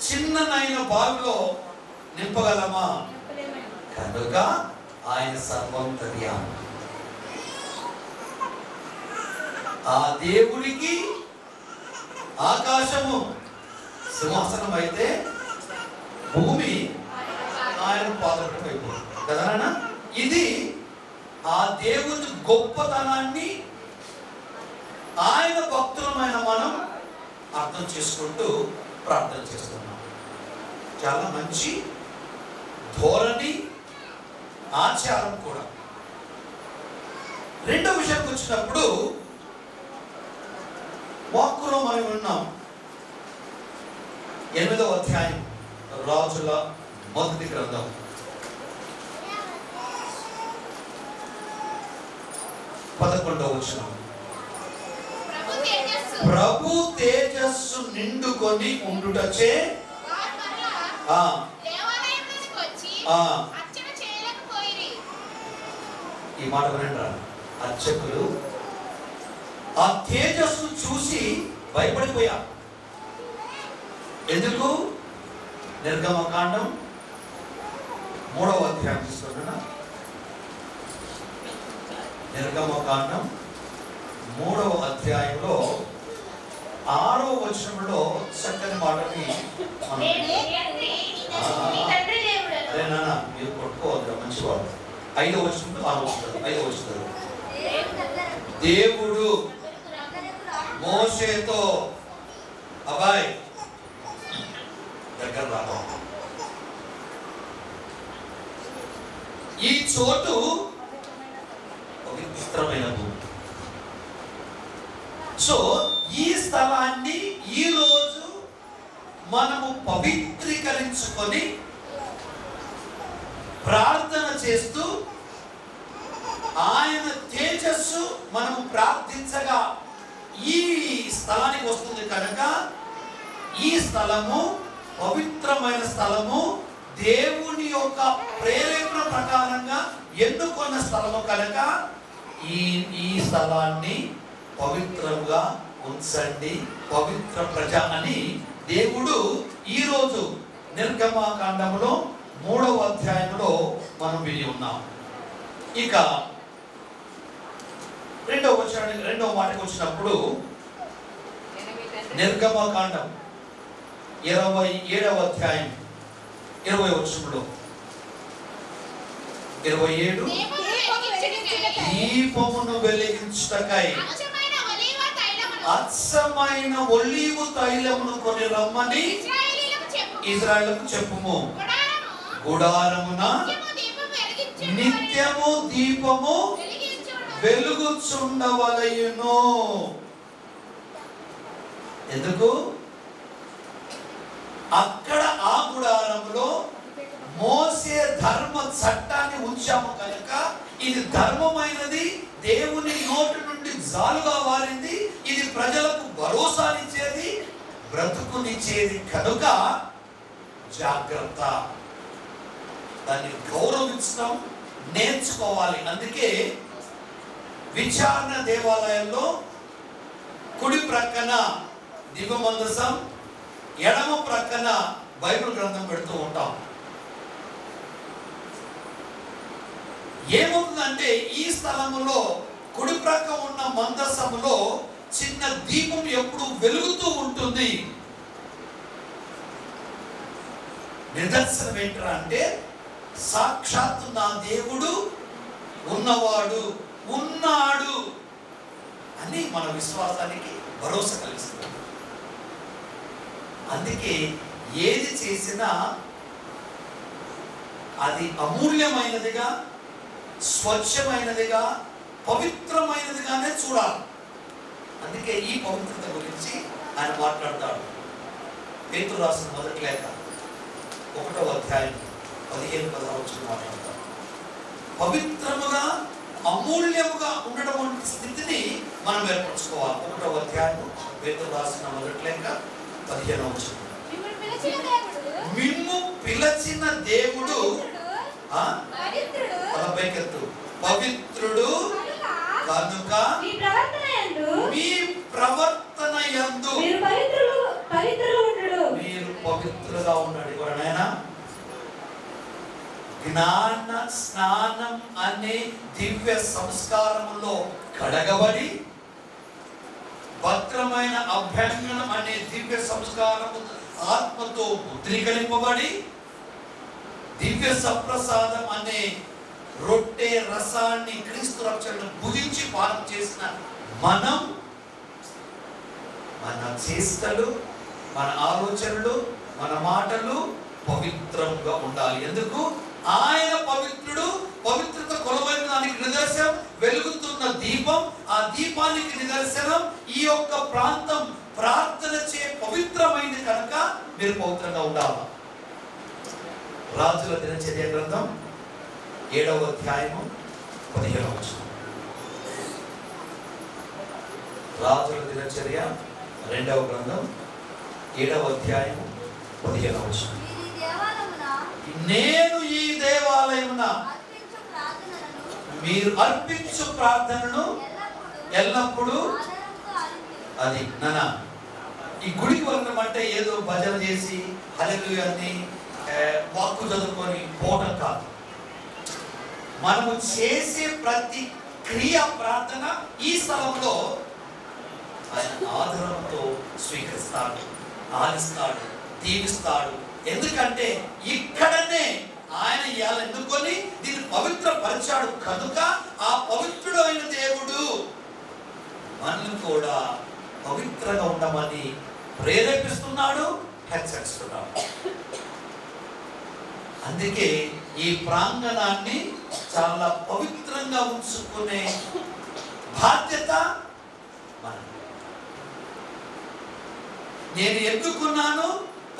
చిన్ననైన బావిలో నింపగలమా? కనుక ఆయన సర్వంతర్యామి. ఆ దేవుడికి ఆకాశము సింహాసనం అయితే భూమి ఆయన పాదపీఠం అయిపోతుంది కదా నాన్న. ఇది ఆ దేవుని గొప్పతనాన్ని ఆయన భక్తులమైన మనం అర్థం చేసుకుంటూ ప్రార్థన చేస్తున్నాం. చాలా మంచి ధోరణి, ఆచారం కూడా. రెండో విషయానికి వచ్చినప్పుడు వాక్కులో మనం విన్నాం 8వ అధ్యాయం రాజుల మొదటి గ్రంథం 11వ వచనం. ప్రభు తేజస్సు నిండుకొని ఉండుటచే ఈ మాట వినండి. అర్చకులు ఆ తేజస్సు చూసి భయపడిపోయా. ఎందుకు? నిర్గమకాండం 3వ అధ్యాయం తీసుకున్నా. నిర్గమకాండం 3వ అధ్యాయంలో 6వ వచనంలో చక్కని మాటని అదే నాన్న మీరు కొట్టుకోవద్దు, మంచివాడు. 5వ వచనంలో 6వ వచనం 5వ వచనం. దేవుడు మోషేతో అబ్బాయి దగ్గర రావా, ఈ చోటు పవిత్రమైన భూమి. సో ఈ స్థలాన్ని ఈ రోజు మనము పవిత్రీకరించుకొని ప్రార్థన చేస్తూ ఆయన తేజస్సు మనము ప్రార్థించగా ఈ స్థలానికి వస్తుంది. కనుక ఈ స్థలము పవిత్రమైన స్థలము, దేవుని యొక్క ప్రేరేపణ ప్రకారంగా ఎన్నుకున్న స్థలము. కనుక ఈ స్థలాన్ని పవిత్రంగా ఉంచండి, పవిత్ర ప్రజ అని దేవుడు ఈరోజు నిర్గమకాండంలో 3వ అధ్యాయంలో మనం విని ఉన్నాం. ఇక రెండవ మాటకు వచ్చినప్పుడు నిర్గమకాండం 27వ అధ్యాయం 20వ వచనంలో 27 దీపమును వెలిగించుటకై అచ్చమైన ఒలీవ తైలమును కొని రమ్మని ఇశ్రాయేలుకు చెప్పుము. గుడారమున నిత్యము దీపము వెలుగుచుండవలయును. ఎందుకు? అక్కడ ఆ గుడారంలో మోసే ధర్మ చట్టాన్ని ఉంచాము కనుక ఇది ధర్మమైనది, దేవుని నోటి నుండి జాలుగా వారింది, ఇది ప్రజలకు భరోసానిచ్చేది, బ్రతుకునిచ్చేది. కనుక జాగ్రత్త, దాన్ని గౌరవించడం నేర్చుకోవాలి. అందుకే విచారణ దేవాలయంలో కుడి ప్రక్కన దివ్య మందసం, ఎడమ ప్రక్కన బైబిల్ గ్రంథం పెడుతూ ఉంటాం. ఏమవుతుందంటే ఈ స్థలములో కుడి ప్రక్క ఉన్న మందసములో చిన్న దీపం ఎప్పుడు వెలుగుతూ ఉంటుంది. నిదర్శనం ఏంటంటే సాక్షాత్తు నా దేవుడు ఉన్నవాడు, ఉన్నాడు అని మన విశ్వాసానికి భరోసా కలిగిస్తుంది. అందుకే ఏది చేసినా అది అమూల్యమైనదిగా, స్వచ్ఛమైనదిగా, పవిత్రమైనదిగానే చూడాలి. అందుకే ఈ పవిత్రత గురించి ఆయన మాట్లాడతాడు. పేతురు రాసిన మొదటి లేఖ 1వ అధ్యాయం 15-16 మాట్లాడతాడు. పవిత్రముగా, అమూల్యముగా ఉన్నటువంటి స్థితిని మనం ఏర్పరచుకోవాలి. 1వ అధ్యాయం పేతురు రాసిన మొదటి లేఖ 15వ మిమ్ము పిలచిన దేవుడు పవిత్రుడు కనుక మీ ప్రవర్తన యందు మీరు పవిత్రులుగా ఉండండి. ఎవరైనా జ్ఞాన స్నానం అనే దివ్య సంస్కారములో కడగబడి, భద్రమైన అభ్యంగనం అనే దివ్య సంస్కారము ఆత్మతో ముద్రీకరింపబడి, దివ్య సప్రసాదం అనే రొట్టె రసాన్ని క్రీస్తు రక్షణను భుజించి పానం చేసిన మనం, మన చేష్టలు, మన ఆలోచనలు, మన మాటలు పవిత్రంగా ఉండాలి. ఎందుకు? ఆయన పవిత్రుడు. పవిత్రత కొలవైన దానికి నిదర్శనం వెలుగుతున్న దీపం. ఆ దీపానికి నిదర్శనం ఈ యొక్క ప్రాంతం ప్రార్థన చే పవిత్రమైంది కనుక మీరు పవిత్రంగా ఉండాలి. రాజుల దినచర్య గ్రంథం 7వ అధ్యాయము 15వ వచనం. రాజుల దినచర్య 2వ గ్రంథం 7వ అధ్యాయము 15వ వచనం. నేను ఈ దేవాలయమున మీరు అర్పించు ప్రార్థనను ఎల్లప్పుడూ అది నాన్న ఈ గుడికి వెళ్ళడం అంటే ఏదో భజన చేసి హల్లెలూయా అని వాక్కు చదువుకొని పోవడం కాదు. మనము చేసే ప్రతి క్రియ ప్రార్థన ఈ స్థలంలో ఆయన ఆదరణతో స్వీకరిస్తాడు, ఆలిస్తాడు, దీవిస్తాడు. ఎందుకంటే ఇక్కడనే ఆయన ఇయాల ఎన్నుకొని దీన్ని పవిత్రపరిచాడు కనుక ఆ పవిత్రుడు అయిన దేవుడు మనల్ని కూడా పవిత్రంగా ఉండమని ప్రేరేపిస్తున్నాడు, హెచ్చరిస్తున్నాడు. అందుకే ఈ ప్రాంగణాన్ని చాలా పవిత్రంగా ఉంచుకునే బాధ్యత మనది. నేను ఎన్నుకున్నాను,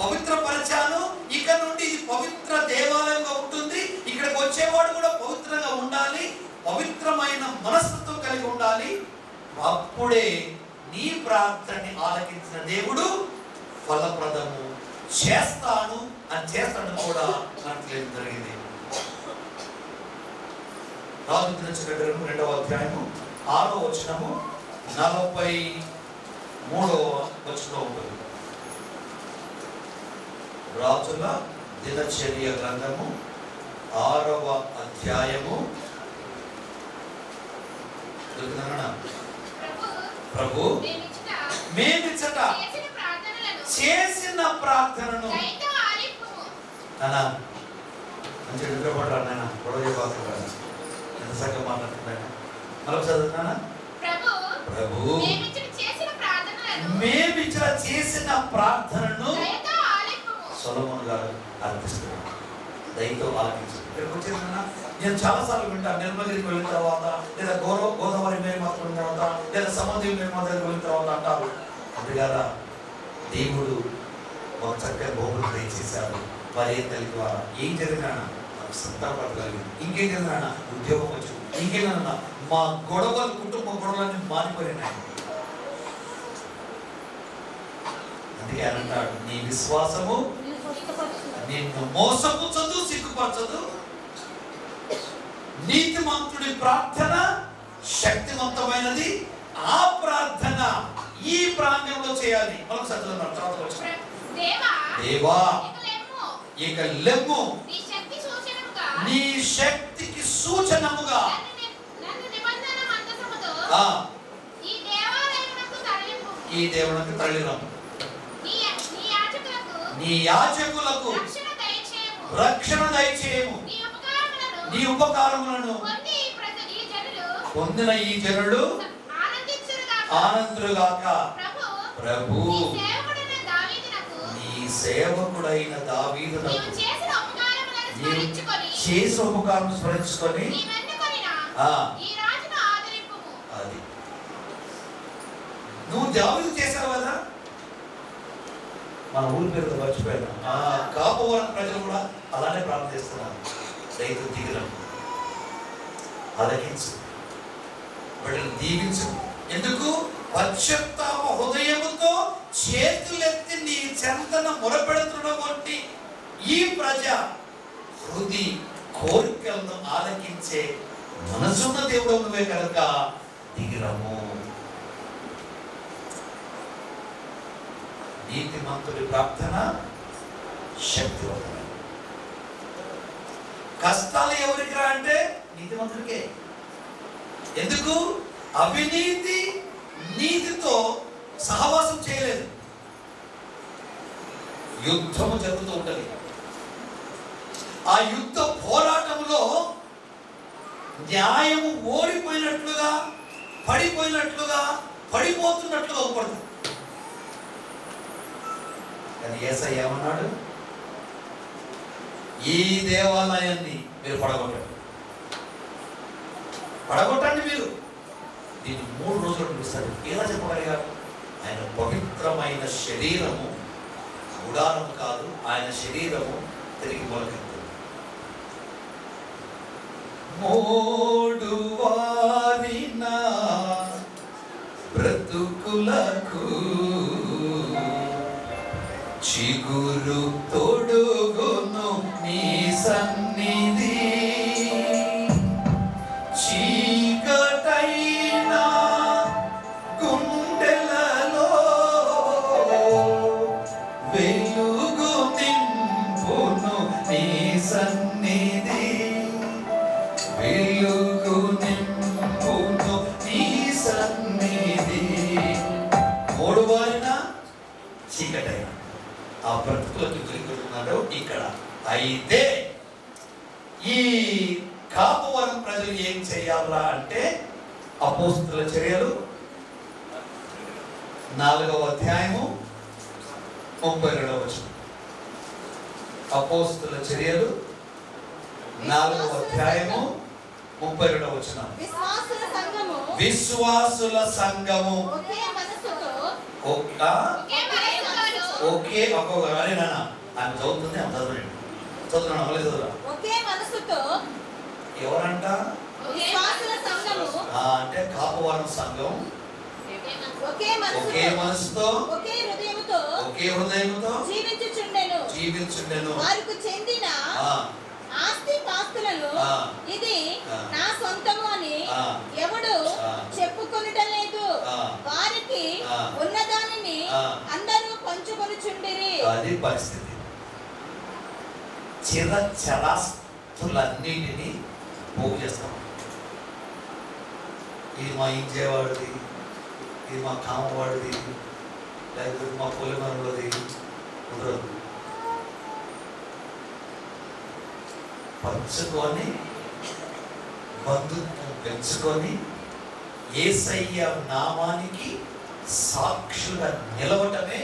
పవిత్రపరిచాను, ఇక నుండి ఇది పవిత్ర దేవాలయంగా ఉంటుంది. ఇక్కడికి వచ్చేవాడు కూడా పవిత్రంగా ఉండాలి, పవిత్రమైన మనస్తత్వం కలిగి ఉండాలి. అప్పుడే నీ ప్రార్థనని ఆలకించిన దేవుడు ఫలప్రదము చేస్తాను అని చేస్తాను కూడా మనకు తెలియడం జరిగింది. రాజుల దినచర్య 2వ అధ్యాయము 6వ వచనము 43వ వచనం ఉంటుంది. రాజుల దినచర్య గ్రంథము 6వ అధ్యాయము ప్రభు మేమిచ్చట చేసిన ప్రార్థనను నానా మంచిగా నిద్రపడ్డాడు నాయన, గొడవ చెప్పాల్సిన ఎంత చక్కగా మాట్లాడుతున్నాయన. మరొక చదువుతున్నానా? ప్రభు మేమిచ్చట చేసిన ప్రార్థనను సొలొమోను గారు అర్పిస్తున్నాడు. దయతో ఆలకించాడు. ఇక్కడికి వచ్చేదన్నా నేను చాలాసార్లు వింటాను. నిర్మగిరికి వెళ్ళిన తర్వాత, లేదా గోదావరి మేల్మాతకు వెళ్ళిన తర్వాత, లేదా సముద్రం మేల్మాత దగ్గరికి వెళ్ళిన తర్వాత అంటారు, అందుగారా దేవుడు ఒక చక్కని బహుమతి దయచేశాడు. వారి ఏం కలిగి ద్వారా ఏం జరిగినా సంతాపడగలిగింది, ఇంకేం జరిగినా ఉద్యోగం వచ్చు, ఇంకేదన్నా మా గొడవలు, కుటుంబ గొడవలన్నీ మారిపోయినాయి. అందుకే అంటాడు, నీ విశ్వాసము నిన్ను మోసపుచ్చదు, సిగ్గుపరచదు. నీతిమంతుడి ప్రార్థన శక్తివంతమైనది. ఆ ప్రార్థన ఈ ప్రాంగణంలో చేయాలి. మరొక చదువుతున్నాం తర్వాత వచ్చిన దేవా ఇక లెమ్ము, నీ శక్తికి సూచనముగా ఈ దేవునికి తరలిరము, నీ యాజకులకు రక్షణ దయచేయము, నీ ఉపకారములను పొందిన ఈ జనులు ఆనందులుగాక. ప్రభు నీ సేవకుడైన దావీదునకు నీవు చేసిన ఉపకారం స్మరించుకొని అది నువ్వు దావీదు చేశావు కదా. మన ఊరి పేరుతో మర్చిపోయాను. కాపువరం ప్రజలు కూడా అలానే ప్రార్థిస్తున్నారు. రైతు దిగులం ఆలకించు, వీళ్ళని దీవించు. ఎందుకు? పశ్చాత్తాప హృదయముతో చేతులెత్తి నీ చెంతన మొరపెడుతున్నటువంటి ఈ ప్రజ హృది కోరికలను ఆలకించే మనసున్న దేవుడు నువ్వే కనుక దిగిరము. నీతిమంతుడి ప్రార్థన శక్తివంతమైన. కష్టాలు ఎవరికి రా అంటే నీతిమంతుడికే. ఎందుకు? అవినీతి నీతితో సహవాసం చేయలేదు. యుద్ధము జరుగుతూ ఉంటది. ఆ యుద్ధ పోరాటంలో న్యాయము ఓడిపోయినట్లుగా, పడిపోయినట్లుగా, పడిపోతున్నట్లుగా ఒకపడుతుంది. కానీ యేసయ్య ఏమన్నాడు? ఈ దేవాలయాన్ని మీరు పడగొట్టండి, మీరు దీన్ని 3 రోజులు పిలుస్తారు. ఎలా చెప్పగలిగారు? ఆయన పవిత్రమైన శరీరము గుడారము కాదు, ఆయన శరీరము తిరిగి మొలకెత్తుంది. మోడు వారిన బ్రతుకులకు చిగురు తొడుగును నీ సన్నిధి. చీకటైన గుండెలలో వెలుగు నింపును నీ సన్నిధి. వెలుగు నింపును నీ సన్నిధి. మూడు వారిన చీకటైన ఆ బ్రతుకులకు తిరుగుతున్నాడు ఇక్కడ. అయితే ఈ కాపువరం ప్రజలు ఏం చేయాలా అంటే అపోస్తుల చర్యలు 4వ అధ్యాయము 32వ వచనం. అపోస్తుల చర్యలు 4వ అధ్యాయము 32వ వచనం. విశ్వాసుల సంఘము ఒకే అరే నాన్న ఆమె చదువుతుంది, ఆమె చదవండి. చదువుతున్నాను, మళ్ళీ చదువురా. ఎవరంట? అంటే కాపువరం సంఘం ఒకే మనసుతో ఒకే హృదయముతో జీవించుండెను. వారికి చెందిన ఆస్తి పాస్తులను ఇది నా సొంతము అని ఎవడు చెప్పుకొనటం లేదు. వారికి ఉన్నదానిని అందరూ పంచుకొనుచుండిరి. అది పరిస్థితి. చరాస్తులన్నిటినీ పోగు చేస్తాం. ఇది మా ఇంచేవాడిది, ఇది మా కామవాడిది, లేకపోతే మా పొలిమరులది కుదరదు. పంచుకొని బంధుత్వం పెంచుకొని యేసయ్య నామానికి సాక్షుగా నిలవటమే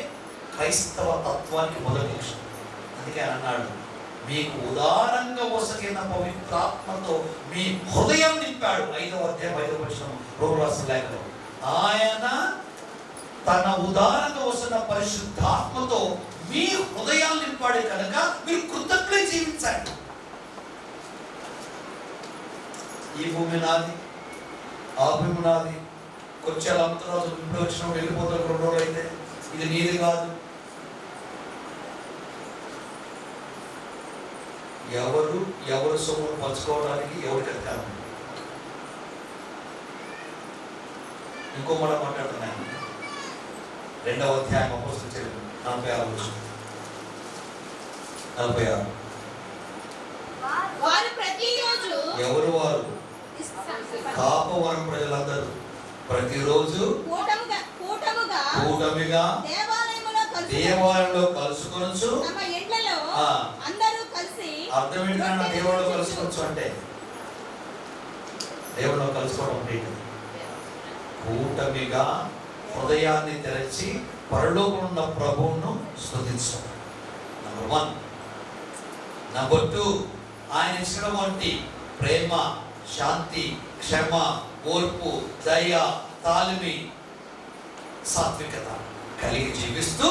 క్రైస్తవ తత్వానికి మొదటి లక్ష్యం. అందుకే అన్నాడు, మీకు ఉదారంగా ఒసగిన పవిత్రాత్మతో మీ హృదయం నింపాడు. 5వ అధ్యాయం 5వ వచనం రోమా రాసిన లేఖలో ఆయన తన ఉదారంగా వస్తున్న పరిశుద్ధాత్మతో మీ హృదయాలు నింపాడు కనుక మీరు కృతజ్ఞతగా జీవించండి. ఈ భూమి నాది, ఆ భూమి నాది, కొచ్చేలా అమ్ముతున్నారు, ఇప్పుడు వచ్చిన వెళ్ళిపోతారు 2 రోజులు అయితే, ఇది నీది కాదు. ఎవరు సొమ్మును పంచుకోవడానికి ఎవరికి అధికారం? ఇంకో మాట మాట్లాడుతున్నాను. 2వ అధ్యాయం అపోస్తలుల చర్యలు 46 వచనం. 46. వారు ప్రతిరోజు ఎవరు వారు? కాపువరం ప్రజలందరూ ప్రతిరోజు కూటమిగా దేవాలయంలో కలుసుకొనొచ్చు. తమ ఇండ్లలో అందరూ కలిసి. అర్థం ఏంటన్నా దేవాలయంలో కలుసుకోవచ్చు అంటే దేవుడిలో కలుసుకోవడం లేదు. కూటమిగా హృదయాన్ని తెరచి పరలోకం ఉన్న ప్రభువును స్తుతించు. నంబర్ 1. నంబర్ 2, ఆయన ఇచ్చినటువంటి ప్రేమ, శాంతి, క్షమ, ఓర్పు, దయ, తాలిమి, సాత్వికత కలిగి జీవిస్తూ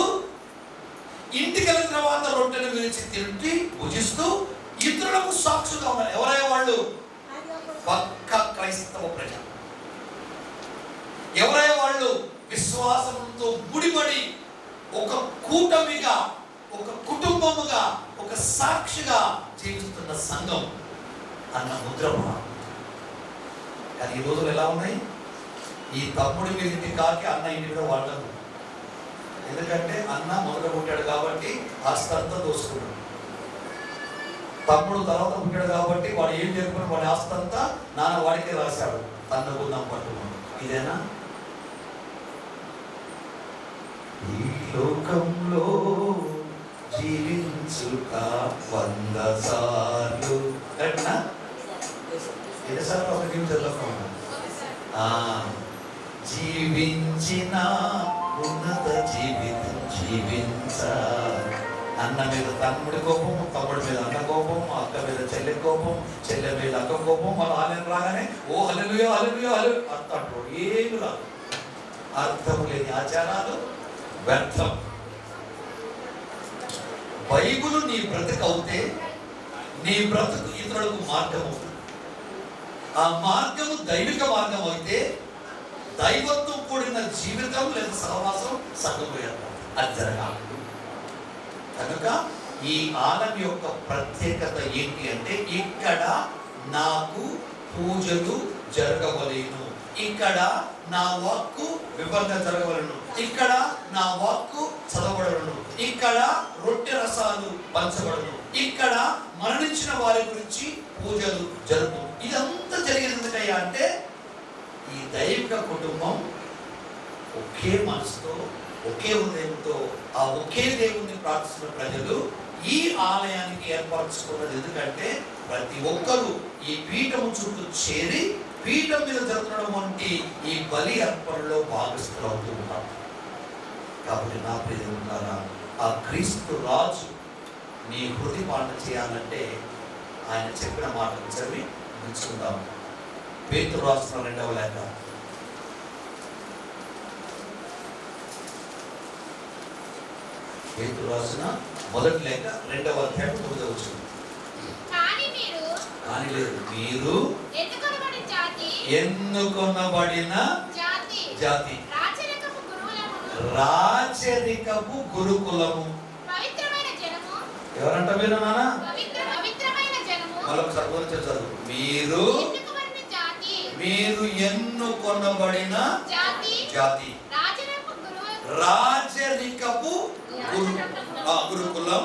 ఇంటికి వెళ్ళిన తర్వాత రొట్టెను విరిచి తింటి భుజిస్తూ ఇతరులకు సాక్షిగా ఉన్నారు. ఎవరైనా వాళ్ళు పక్క క్రైస్తవ ప్రజ. ఎవరైనా వాళ్ళు విశ్వాసంతో ముడిపడి ఒక కూటమిగా, ఒక కుటుంబముగా, ఒక సాక్షిగా జీవిస్తున్న సంఘం అన్న ముద్ర. కానీ ఈ రోజులు ఎలా ఉన్నాయి? ఈ తమ్ముడి మీద ఇంటి కాకి అన్న ఇంటి కూడా వాడతారు. ఎందుకంటే అన్న మొదట పుట్టాడు కాబట్టి ఆస్తంతా దోసుకున్నాడు. తమ్ముడు తర్వాత పుట్టాడు కాబట్టి వాడు ఏం చేసుకుని వాడి ఆస్తంతా నాన్న వాడికే రాశాడు. తన్నుకుందాం పట్టుకున్నాడు. ఇదేనా? ఈ లోకంలో జీవించుక 100 సార్లు కట్నా ఎన్నిసార్లు ఒక జీవితంలో జీవించిన ఉన్నత జీవితం జీవించ. అన్న మీద తమ్ముడి కోపం, తమ్ముడి మీద అన్న కోపం, అక్క మీద చెల్లె కోపం, చెల్లె మీద అక్క కోపం. మళ్ళీ ఆలయం రాగానే ఓ హల్లెలూయా హల్లెలూయా హల్లెలూయా అర్థం ఏమి రాదు. అర్థం లేని ఆచారాలు వ్యర్థం. బైబుల్ నీ బ్రతుకు అవుతే నీ బ్రతుకు ఇతరులకు మార్గం అవుతుంది. ఆ మార్గము దైవిక మార్గం అయితే దైవత్వం కూడిన జీవితం లేదా సహవాసం సంఘంలో అది జరగాలి. కనుక ఈ ఆలయం యొక్క ప్రత్యేకత ఏంటి అంటే ఇక్కడ నాకు పూజలు జరగవలేను, ఇక్కడ నా వాక్కు వివరంగా జరగవలను, ఇక్కడ నా వాక్కు చదవబడను, ఇక్కడ రొట్టె రసాలు పంచబడను, ఇక్కడ మరణించిన వారి గురించి పూజలు జరుపు. ఇదంతా జరిగినది ఎందుకయ్యా అంటే ఈ దైవిక కుటుంబం ఒకే మనసుతో, ఒకే హృదయంతో ఆ ఒకే దేవుణ్ణి ప్రార్థిస్తున్న ప్రజలు ఈ ఆలయానికి ఏర్పరచుకున్నది. ఎందుకంటే ప్రతి ఒక్కరూ ఈ పీఠము చుట్టూ చేరి పీఠం మీద జరుగుతున్న వంటి ఈ బలి అర్పణలో భాగస్థులు అవుతూ ఉంటారు. కాబట్టి నా ప్రియములారా, ఆ క్రీస్తు రాజు నీ హృదయ పాలన చేయాలంటే ఆయన చెప్పిన మాటలు చదివి తెలుసుకుందాం. పేతురు రాసిన 2వ లేఖ, పేతురు రాసిన 1వ లేఖ 2వ అధ్యాయం 9వ వచనం. కానీ లేదు, మీరు ఎన్నుకొనబడిన జాతి, రాచరికపు గురుకులము. ఎవరంట మీరు? నాన్న మరొకసారి చదువు. మీరు ఎన్నుకొనబడిన జాతి, రాజరికపు గురుకులం,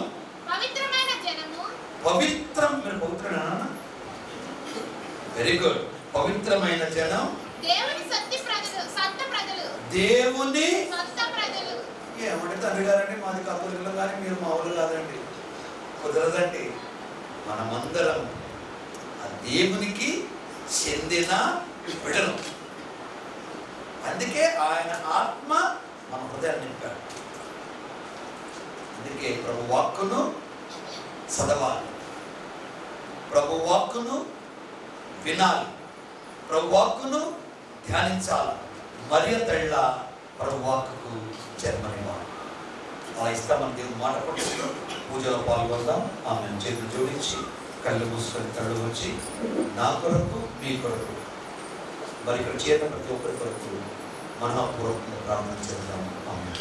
పవిత్రం. మీరు పవిత్రనా? Very good. పవిత్రమైన జనం, దేవుని ఏమంటే తండ్రి గారండి మాది కబుర్లు కానీ మీరు మామూలు కాదండి, కుదరదండి. మనమందరం ఆ దేవునికి చెందిన బిడ్డలు. అందుకే ఆయన ఆత్మ మన హృదయాన్ని నింపాడు. అందుకే ప్రభు వాక్కును చదవాలి, ప్రభు వాక్కును వినాలి, ప్రభు వాక్కును ధ్యానించాలి, మరి తళ్ళ ప్రభు వాక్కుకు జన్మనివ్వాలి. అలా ఇస్తామని దేవుని మాట కొట్టుకుంటూ పూజలో పాల్గొందాం. ఆమె చేతులు జోడించి కళ్ళు మూసుకొని కళ్ళు వచ్చి నా కొరకు మీ కొరకు మరి ఇక్కడ చేత ప్రతి ఒక్కరి కొరకు మనఃపూర్వకంగా ప్రార్థన చేద్దాం. ఆమె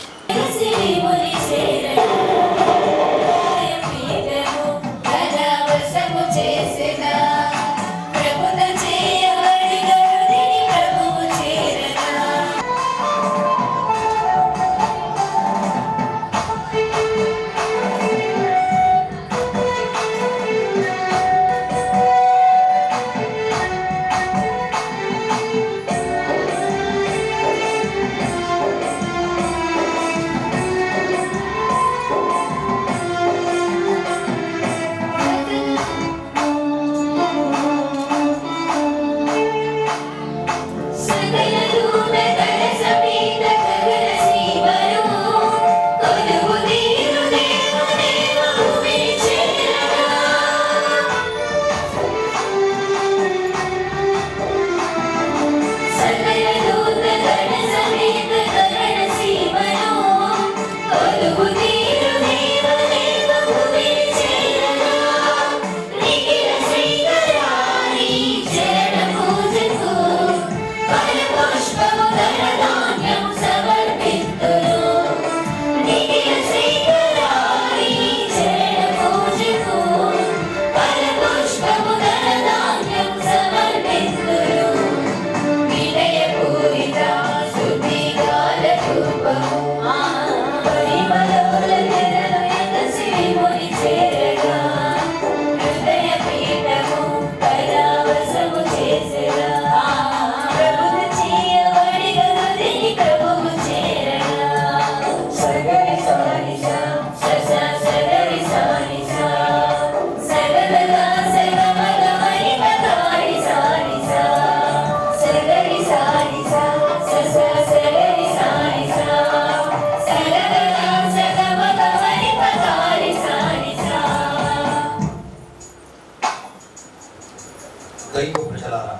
దైవ ప్రజలారా,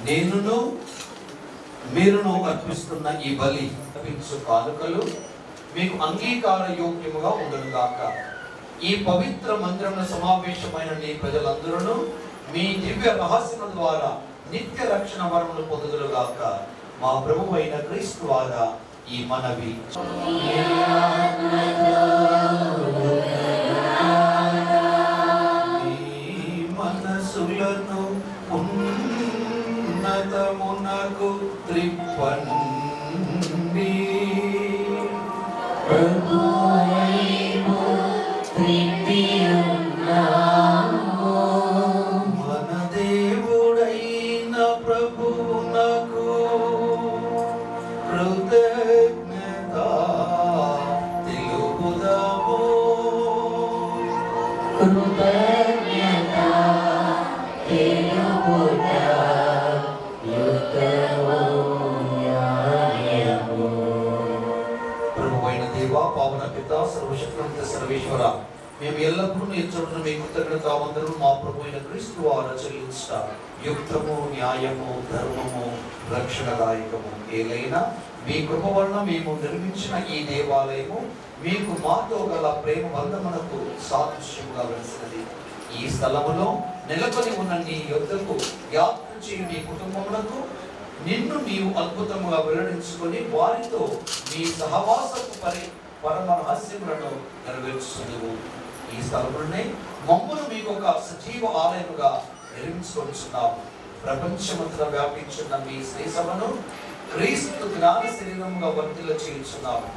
నేనును మీరును అర్పిస్తున్న ఈ బలి అర్పించు కానుకలు మీకు అంగీకార యోగ్యముగా ఉండునుగాక. ఈ పవిత్ర మందిరంలో సమావేశమైన నీ ప్రజలందరూ మీ దివ్య రహస్యముల ద్వారా నిత్య రక్షణ వరములు పొందుదురుగాక. మా ప్రభువు అయిన క్రీస్తు ద్వారా ఈ మనవి. మనసులను ఉన్నతమునకు త్రిప్పండి. మన దేవుడైన ప్రభువునకు కృతజ్ఞత తెలుపుదాము. ప్రభువైన దేవా, పావన పిత, సర్వశక్తివంత సర్వేశ్వర, మేము ఎల్లప్పుడూ నీ చోటున మీ కృతజ్ఞతావందరూ మా ప్రభు అయిన క్రీస్తు వారు చెల్లించ యుక్తము, న్యాయము, ధర్మము, రక్షణదాయకము. ఏలైనా మీ కృప వలన మేము నిర్మించిన ఈ దేవాలయము మీకు మాతో గల ప్రేమ బంధమునకు సాదృశ్యముగా వెలిసినది. ఈ స్థలములో నెలకొని ఉన్న నీ యొద్దకు యాత్ర చేయు నీ కుటుంబములకు నిన్ను నీవు అద్భుతముగా వెల్లడించుకొని వారితో మీ సహవాసపు పరమ రహస్యములను నెరవేర్చుదువు. ఈ స్థలములనే మమ్మను మీకు ఒక సజీవ ఆలయముగా నిర్మించుకొనిచున్నాము. ప్రపంచమంతటా వ్యాపించున్న మీ శ్రీసభను క్రీస్తు జ్ఞాన శరీరముగా వర్ధిల్ల చేయుచున్నాము.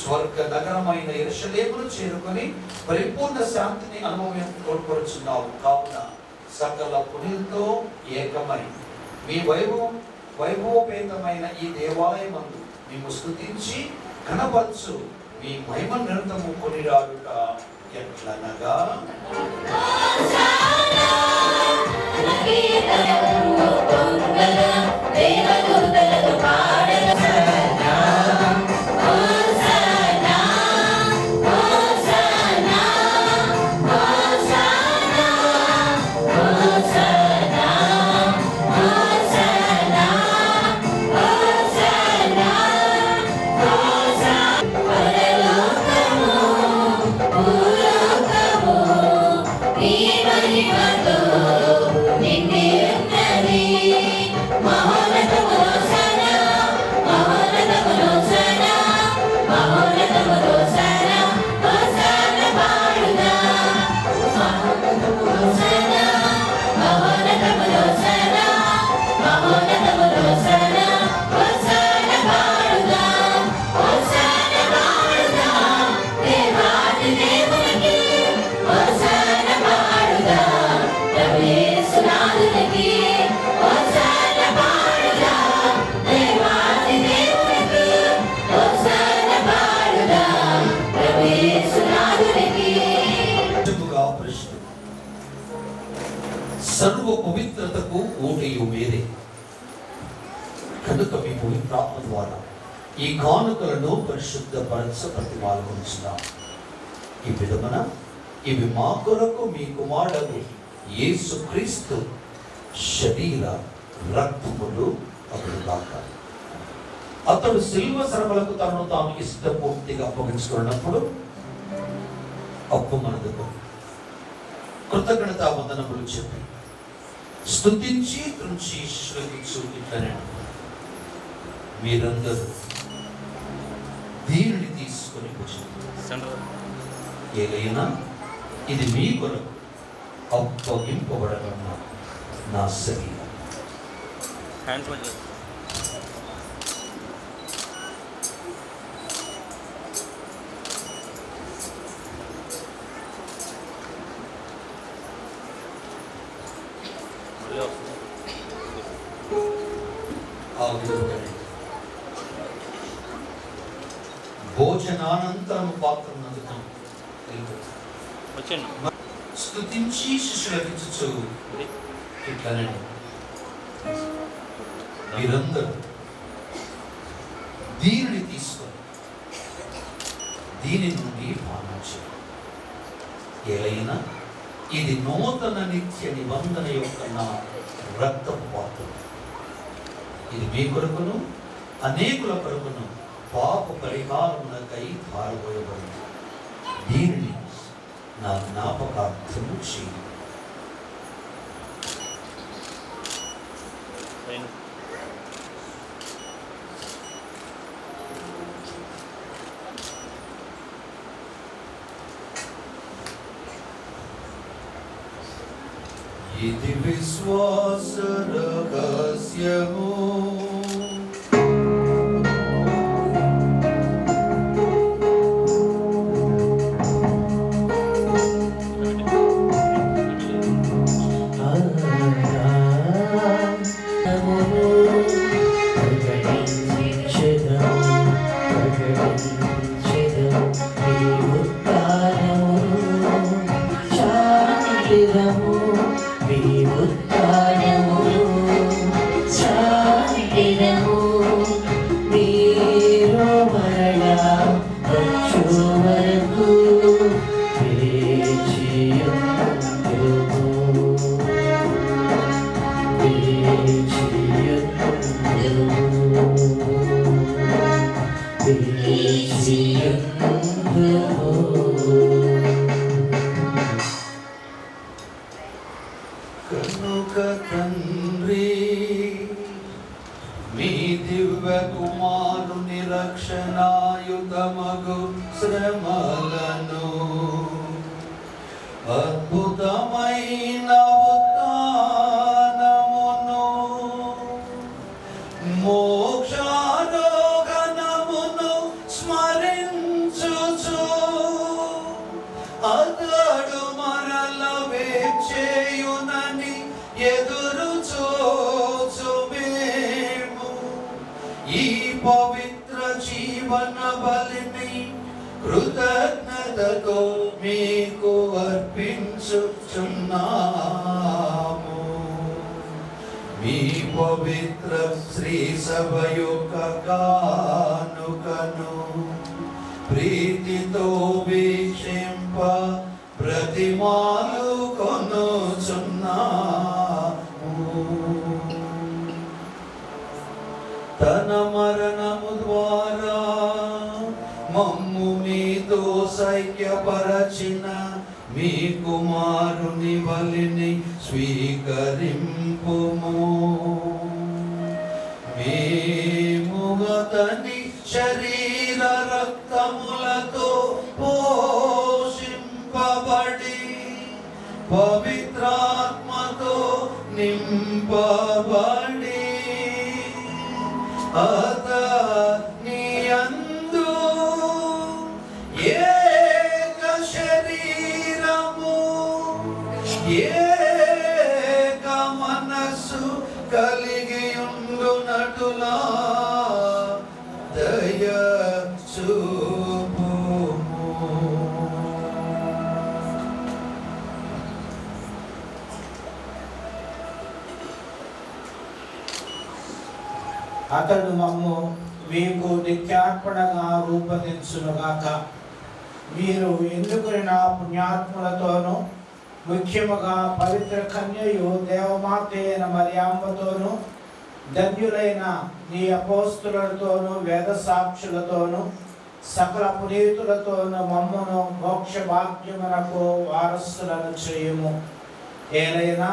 స్వర్గ నగరమైన యెరూషలేమును చేరుకొని పరిపూర్ణ శాంతిని అనుభవం కోరుకొనుచున్నాము. కావున సకల పుణ్యులతో ఏకమై మీ వైభవపేతమైన ఈ దేవాలయమందు మేము స్తుతించి కనపరచు మీ మహిమ నిరంతరము కొనిరాడుట ఎట్లనగా సర్వ పవిత్రతకు ఊటయు మీరే కనుక మీ పవిత్రాత్మ ద్వారా ఈ కానుకలను పరిశుద్ధపరచ ప్రతిమాలుకుంటున్నాం. ఈ విధమున ఇవి మా కొరకు మీ కుమారుడు యేసుక్రీస్తు శరీర రక్తములు అగుగాక. అతడు శిల్వ శ్రమలకు తనను తాను ఇష్టపూర్తిగా అప్పగించుకున్నప్పుడు అప్పు మనకు కృతజ్ఞతా వందనములు చెప్పి స్తుతించి త్రుంచి శ్రమించు ఇట్లనే మీరందరూ దీనిని తీసుకొని ఏలైనా ఇది మీ కొరకు అప్పగింపబడనున్న నా శరీరం. ఆ విధంగానే భోజనానంతరం పాత్రను అందుతాం స్తుతించి శిష్యులకు ఇచ్చుచు ఇట్లనండి, మీరందరూ దీనిని తీసుకొని దీని నుండి పానం చేయండి. ఏలైనా ఇది నూతన నిత్య నిబంధన యొక్క నా రక్తపు పాత్ర. ఇది మీ కొరకును అనేకుల కొరకును పాప పరిహారమునకై ధారపోయబడింది. దీనిని నా జ్ఞాపకార్థము చేయండి. ఇది విశ్వాస రహస్యము, కనుక తండ్రి మీ దివ్య కుమారుని రక్షణాయుతమగు శ్రమలను అద్భుతమైన ఉత్థానమును మోక్షారోహణమును స్మరించుచు అతడు మరల వేచేయునని ఎదురు చూచు మేము ఈ పవిత్ర జీవన బలిని కృతజ్ఞతతో మీకు అర్పించుచున్నాము. మీ పవిత్ర శ్రీ సభ యొక్క కానుకను ప్రీతితో వీక్షింప ప్రతిమాలు కొనుచున్నాము. తన మరణము ద్వారా మమ్ము మీతో సైక్యపరచిన మీ కుమారుని బలిని స్వీకరింపుము. మేము అతని శరీర రక్తములతో పోషింపబడి పవిత్రాత్మతో నింపబడి అతని యందు ఏక శరీరము ఏక మనస్సు కలిగి ఉండునటులా దయ చూపుము. అతడు మమ్ము మీకు నిత్యార్పణగా రూపొందించునుగాక. మీరు ఎన్నుకున్న పుణ్యాత్ములతోనూ ముఖ్యముగా పవిత్ర కన్యయు దేవమాత అయిన మరియాంబతోనూ ధన్యులైన నీ అపోస్తులతోనూ వేద సాక్షులతోనూ సకల పునీతులతోనూ మమ్మును మోక్ష భాగ్యమునకు వారసులను చేయుము. ఏలైనా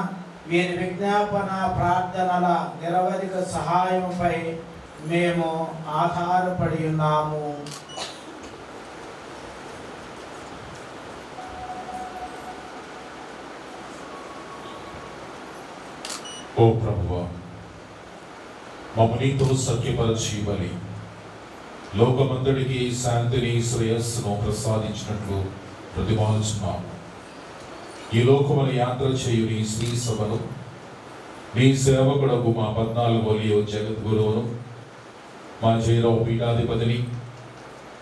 వీరి విజ్ఞాపన ప్రార్థనల నిరవధిక సహాయంపై మేము ఆధారపడి ఉన్నాము. ఓ ప్రభువా, మమ్ము నీతో సఖ్యపరచీవలి లోకమందడికి శాంతిని శ్రేయస్సును ప్రసాదించినట్లు ప్రతిపాదించున్నాము. ఈ లోకముల యాత్ర చేయుని శ్రీ సభను నీ సేవకుడకు మా 14వ లియో జగద్గురువును, మా చేరవ పీఠాధిపతిని,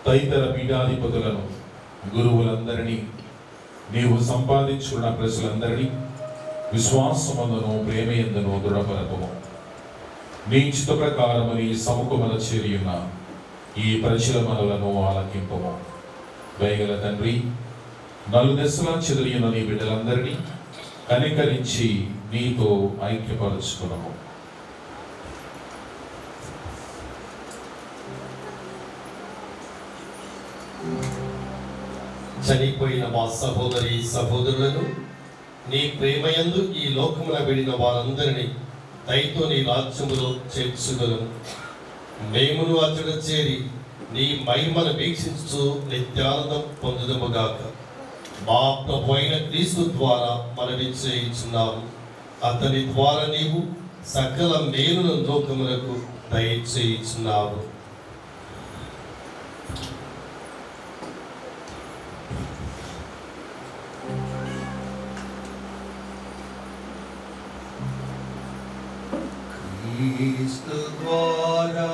తదితర పీఠాధిపతులను, గురువులందరినీ, నీవు సంపాదించుకున్న ప్రజలందరినీ విశ్వాసమందును ప్రేమయందును దృఢపరపము. నీ చిత్త ప్రకారము నీ సముఖమున చేరియున్న ఈ పరిశీలనలను ఆలకింపము. దయగల తండ్రి, నలుదెసలా చెదిరియున్న నీ బిడ్డలందరినీ కనికరించి నీతో ఐక్యపరచుకున్నాము. చనిపోయిన మా సహోదరి సహోదరులను నీ ప్రేమయందు ఈ లోకమున విడిన వారందరినీ దయతో నీ రాజ్యములో చేర్చుగలము. మేమును అచ్చట చేరి నీ మహిమను వీక్షించు నిత్యానందం పొందుదముగాక. మా ప్రభు అయిన క్రీస్తు ద్వారా మనవి చేయించున్నాము. అతని ద్వారా నీవు సకల మేలును లోకములకు దయచేయించున్నావు. క్రీస్తు ద్వారా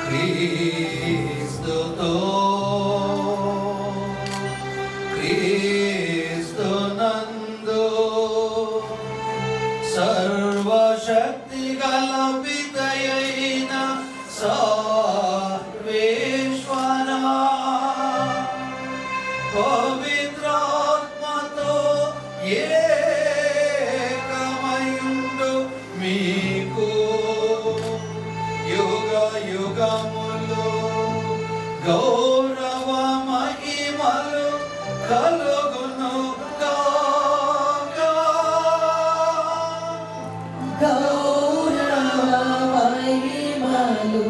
క్రీస్తుతో క్రీస్తునందు సర్వశక్తి గల పితయైన సర్వేశ్వరా, పవిత్రాత్మతో ఏకమయుండు మీకు యుగ యుగములు గౌరవ మహిమలు కలుగును గాక. గౌరవ మహిమలు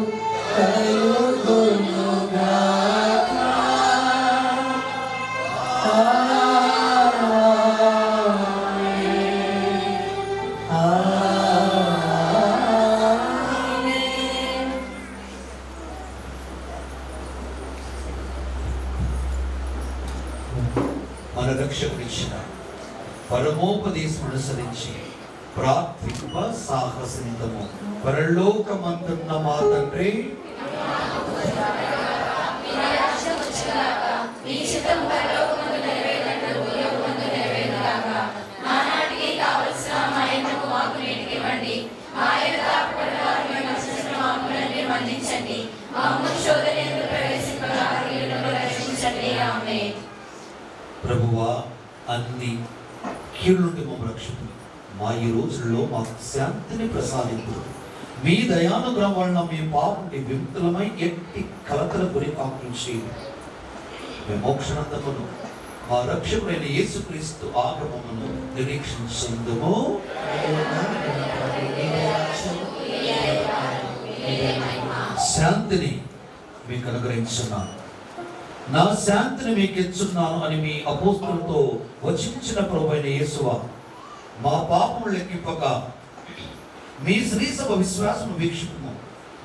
కలుగును గాక. మన రక్షకుడిచ్చిన పరమోపదేశం అనుసరించి ప్రార్థింప సాహసింతము. పరలోకమందున్న మా తండ్రి, ప్రభువా, అన్ని కీడు నుండి మమ్మల్ని రక్షించు. మా ఈ రోజుల్లో మాకు శాంతిని ప్రసాదించు. మీ దయానుగ్రహం వలన మీ పాపం నుండి విముక్తులమై ఎట్టి కలతల గురి కాకుంచి మీ మోక్షనందమును మా రక్షకుడైన యేసుక్రీస్తు ఆగమమును నిరీక్షించుందుము. శాంతిని మీకు అనుగ్రహించున్నాను, నా శాంతిని మీకు ఇచ్చున్నాను అని మీ అపోస్తలులతో వచించిన ప్రభువైన యేసువా, మా పాపము లెక్కింపక మీ శ్రీ సభ విశ్వాసం వీక్షిపము.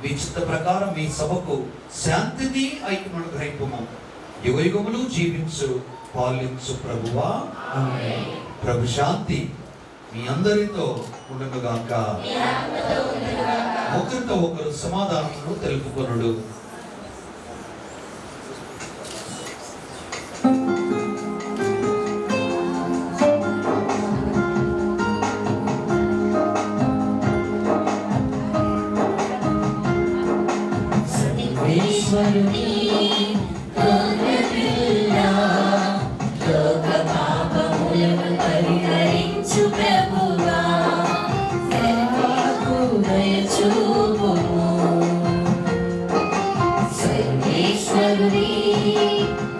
మీ చిత్త ప్రకారం మీ సభకు శాంతిని ఐక్యమును అనుగ్రహింపము. యుగయుగములు జీవించు పాలించు ప్రభువా. ప్రభు శాంతి మీ అందరితో ఉండగాక. ఒకరితో ఒకరు సమాధానమును తెలుపుకొనుడు. ఈశ్వరుని గొర్రెపిల్ల, లోక పాపములను పరిహరించు ప్రభువా, మాకు దయ చూపుము. సర్వేశ్వరుని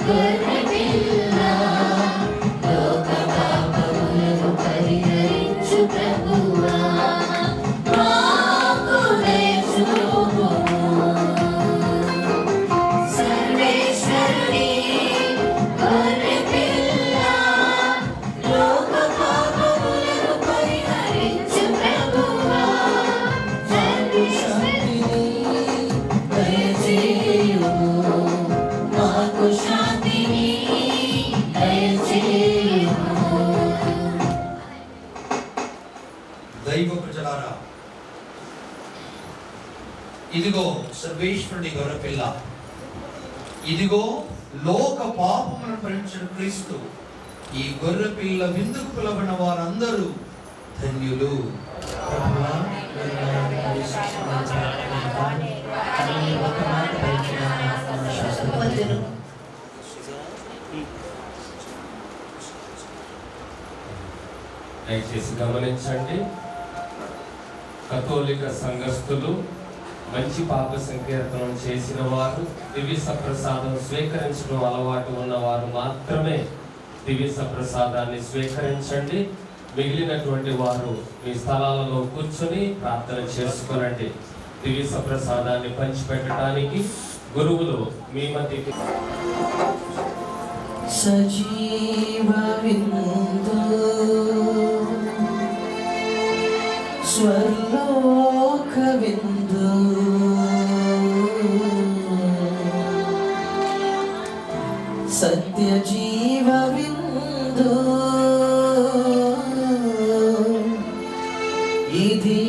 గొర్రెపిల్ల, లోక పాపములను పరిహరించు ప్రభువా, మాకు దయ చూపుము. శాంతిని ఇదిగో సర్వేశ్వరుడి గొర్రెపిల్ల, ఇదిగో లోక పాపములను భరించిన క్రీస్తు. ఈ గొర్రెపిల్ల విందుకు పిలవబడిన వారందరూ ధన్యులు. దయచేసి గమనించండి, కథోలిక సంఘస్థులు మంచి పాప సంకీర్తనం చేసిన వారు, దివ్య సప్రసాదం స్వీకరించడం అలవాటు ఉన్నవారు మాత్రమే దివ్య సప్రసాదాన్ని స్వీకరించండి. మిగిలినటువంటి వారు మీ స్థలాలలో కూర్చొని ప్రార్థన చేసుకోనండి. దివ్య సప్రసాదాన్ని పంచిపెట్టడానికి గురువులు మీ మధ్యకి సజీవ విందు స్వర్లోక విందు సత్య జీవ విందు ఇది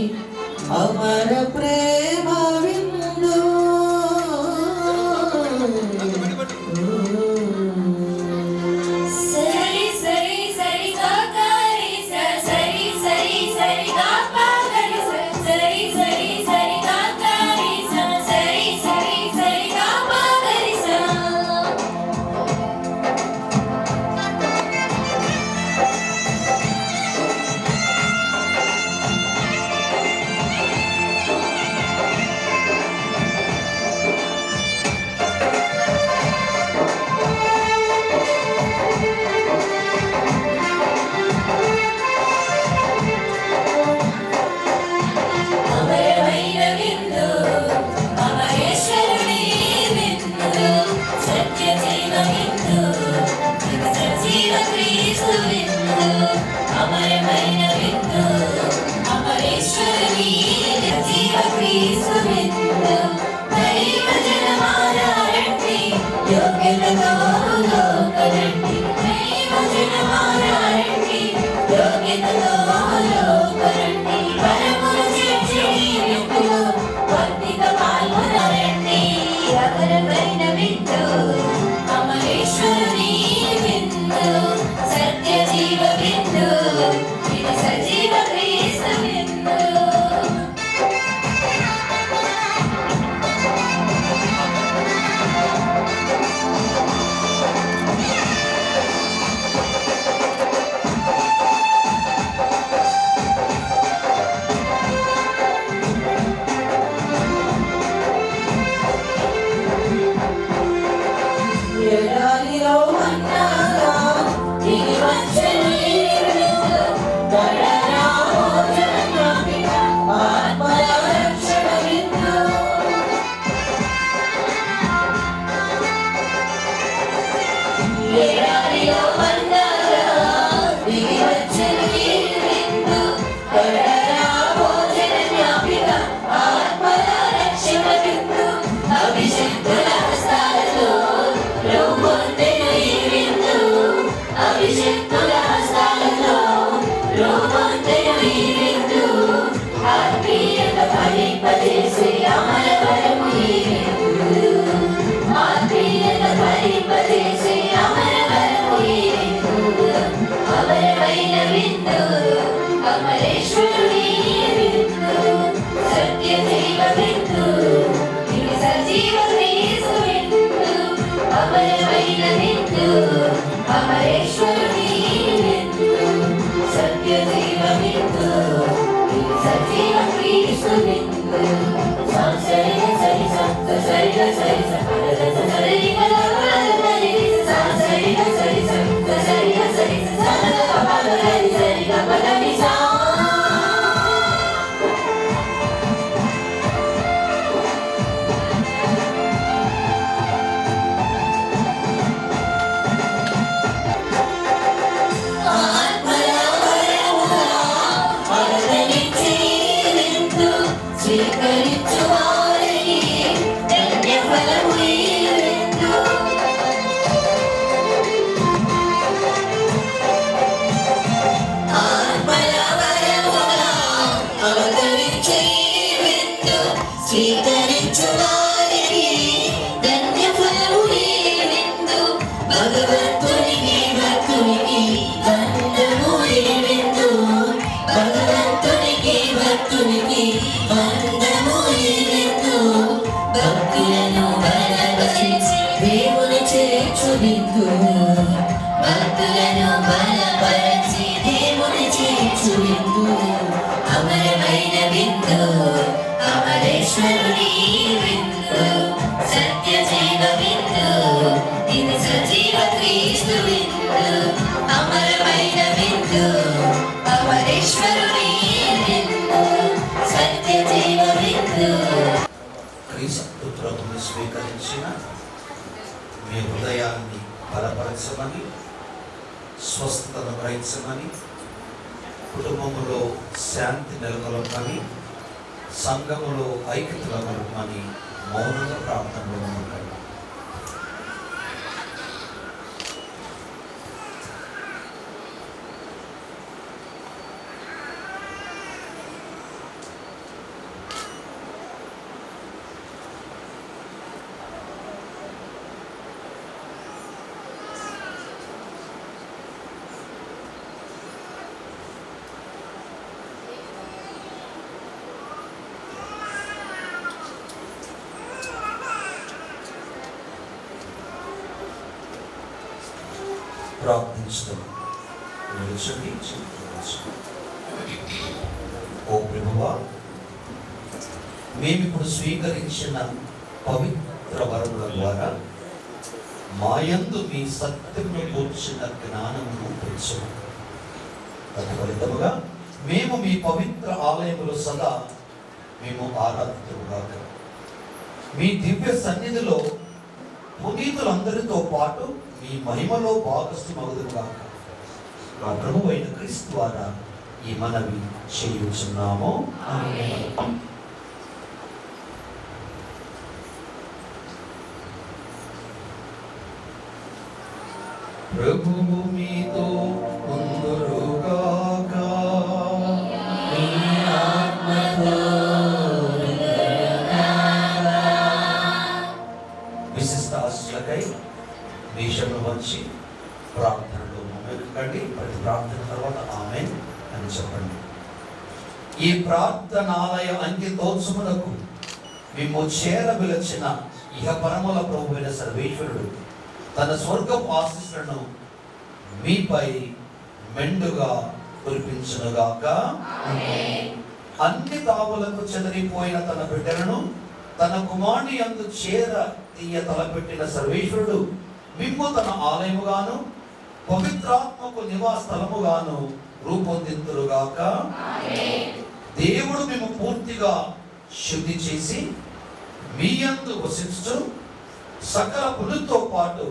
అమర ప్రేమ విందు సరి సరి సరి గారి సరి సరి సరి గారి సరి సరి సరి గారి సరి సరి సరి గారి అమరమైన విందు, అమరేశ్వరుని విందు, సత్య జీవ విందు, సజీవ క్రీస్తు విందు. అమరమైన విందు, అమరేశ్వరుని సజీవ క్రీస్తు విందు. దైవ జనమారండి, యోగ్యతతో లోకరండి. దైవ జనమారండి, యోగ్యతతో లోకరండి. పరములు చేర్చి విందులో వర్ధిత పాల్గొనరండి. అమరమైన విందు, అమరేశ్వరుని విందు, సత్య జీవ విందు, ఇది సజీవ క్రీస్తు విందు. ఎడారిలో అన్నారా దిగి వచ్చెను ఈ విందు, కడరా భోజన జ్ఞాపిక, ఆత్మల రక్షణ విందు. ఎడారిలో అన్నారా దిగి వచ్చెను ఈ విందు, కడరా భోజన జ్ఞాపిక, ఆత్మల రక్షణ విందు. అభిషిక్తుల హస్తాలతో రూపొందెను ఈ విందు, అభిషిక్తుల హస్తాలతో రూపొందెను ఈ విందు. ఆత్మీయత ఫలింపజేసే అమరవరము ఈ విందు, ఆత్మీయత ఫలింపజేసే అమరవరము ఈ విందు. అమరమైన విందు, అమరేశ్వరుని విందు, సత్య జీవ విందు, ఇది సజీవ క్రీస్తు విందు. అమరమైన విందు, అమరేశ్వరుని విందు, సత్య జీవ విందు, ఇది సజీవ క్రీస్తు విందు. సరి సరి సప్త సరి సరి సరి సరి సరి సరి సప్త సరి సరి సరి సరి గపదని సా. ఆత్మల వరముగా వరదనిచ్చి విందు, స్వీకరి భగవంతునికి భక్తునికి బంధము ఏమిందు భగవంతునికి భక్తునికి బంధము ఏమిందు భక్తులను బలపరిచి దేవుని చేర్చు విందు భక్తులను బలపరిచి దేవుని చేర్చు విందు అమరమైన విందు అమరేశ్వరుని విందు సత్య జీవ విందు ఇది సజీవ క్రీస్తు విందు అమరమైన విందు అమరేశ్వరుని విందు సత్య జీవ విందు. క్రీస్తు ప్రభుని స్వీకరించిన మీ హృదయాన్ని బలపరచమని, స్వస్థతను గ్రహించమని, కుటుంబములో శాంతి నెలకొల్పమని, సంఘములో ఐక్యత నెలకొల్పమని మౌనంగా ప్రార్థనలో ఉంటాయి. ప్రార్థించడం నిలిచండి. ఓ ప్రభువా, మేమిప్పుడు స్వీకరించిన పవిత్ర వరముల ద్వారా మాయందు మీ సత్యమును కూర్చిన జ్ఞానమును పెంచము. తత్ఫలితముగా మేము మీ పవిత్ర ఆలయములో సదా మేము ఆరాధితులుగాక. మీ దివ్య సన్నిధిలో పునీతులందరితో పాటు మీ మహిమలో భాగస్థుమగుదుగాక. మా ప్రభువు అయిన క్రీస్తు ద్వారా ఈ మనవి చేయుచున్నాము. ఆమేన్. ప్రభువు మీతో ఉందురుగాక. మీ ఆత్మతో విశిష్ట ఆశలకై దేశంలో వచ్చి ప్రార్థనలో మొదలుకండి. ప్రతి ప్రార్థన తర్వాత ఆమేన్ అని చెప్పండి. ఈ ప్రార్థనాలయ అంకితోత్సములకు మేము చేరవిలచిన ఇహ పరముల ప్రభువైన సర్వేశ్వరుడు తన స్వర్గపు ఆశీస్సులను మీపై మెండుగా కురిపించునుగాక. అన్ని తావులకు చెదరిపోయిన తన బిడ్డలను తన కుమారుని యందు చేర తీయ తలపెట్టిన సర్వేశ్వరుడు మిమ్ము తన ఆలయముగాను పవిత్రాత్మకు నివాస స్థలముగాను రూపొందింతురుగాక. దేవుడు మేము పూర్తిగా శుద్ధి చేసి మీ యందు వసించు సకల పులుతో పాటు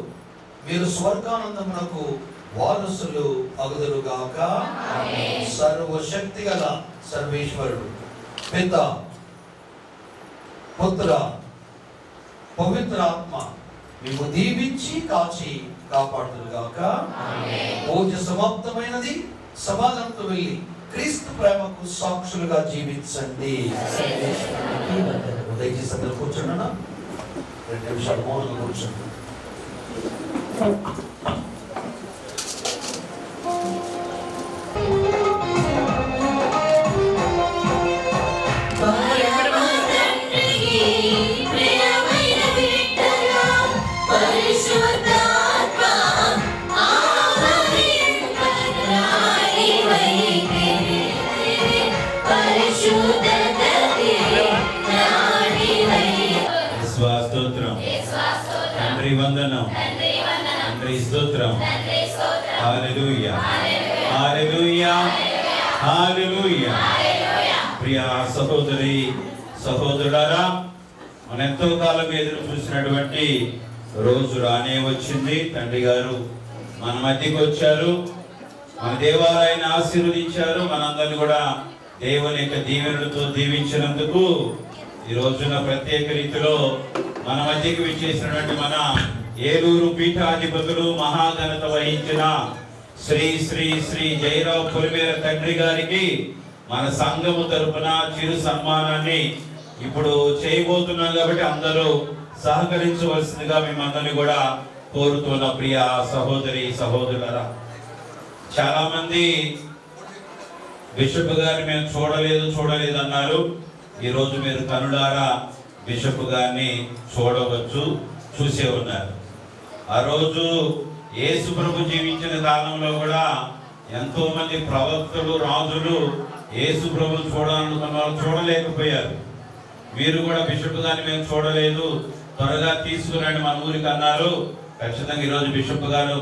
మీరు స్వర్గానందమునకు వారసులు అగుదురుగాక. సర్వశక్తి గల సర్వేశ్వరుడు పిత, పుత్ర, పవిత్రాత్మ మేము దీవించి కాచి కాపాడుదురుగాక. పూజ సమాప్తమైనది. సమాజంతో వెళ్ళి క్రీస్తు ప్రేమకు సాక్షులుగా జీవించండి. దయచేసి అందరూ కూర్చున్నా. 2 నిమిషాలు మౌనంగా కూర్చోండి. స్తోత్రం, తండ్రి వందనం, తండ్రి స్తోత్రం. హల్లెలూయా, హల్లెలూయా, హల్లెలూయా. ప్రియ సహోదరి సహోదరులారా, మనం ఎంతో కాలం ఎదురు చూసినటువంటి రోజు రానే వచ్చింది. తండ్రి గారు మన మధ్యకి వచ్చారు, మన దేవాలయాన్ని ఆశీర్వదించారు. మనందరినీ కూడా దేవుని యొక్క దీవెనలతో దీవించినందుకు ఈ రోజున ప్రత్యేక రీతిలో మన మధ్యకి విచ్చేసినటువంటి మన ఏలూరు పీఠాధిపతులు మహాఘనత వహించిన శ్రీ శ్రీ శ్రీ జయరావు పులిమేర తండ్రి గారికి మన సంఘము తరపున చిరు సన్మానాన్ని ఇప్పుడు చేయబోతున్నాం. కాబట్టి అందరూ సహకరించవలసిందిగా మిమ్మల్ని కూడా కోరుతున్న ప్రియ సహోదరి సహోదరులరా, చాలా మంది బిషప్ గారిని మేము చూడలేదు అన్నారు. ఈరోజు మీరు కనులారా బిషప్ గారిని చూడవచ్చు, చూసే ఉన్నారు. ఆ రోజు యేసు ప్రభు జీవించిన కాలంలో కూడా ఎంతో మంది ప్రవక్తలు, రాజులు యేసు ప్రభు చూడాలనుకున్న వాళ్ళు చూడలేకపోయారు. మీరు కూడా బిషప్ గారిని మేము చూడలేదు, త్వరగా తీసుకురండి మన ఊరికి అన్నారు. ఖచ్చితంగా ఈరోజు బిషప్ గారు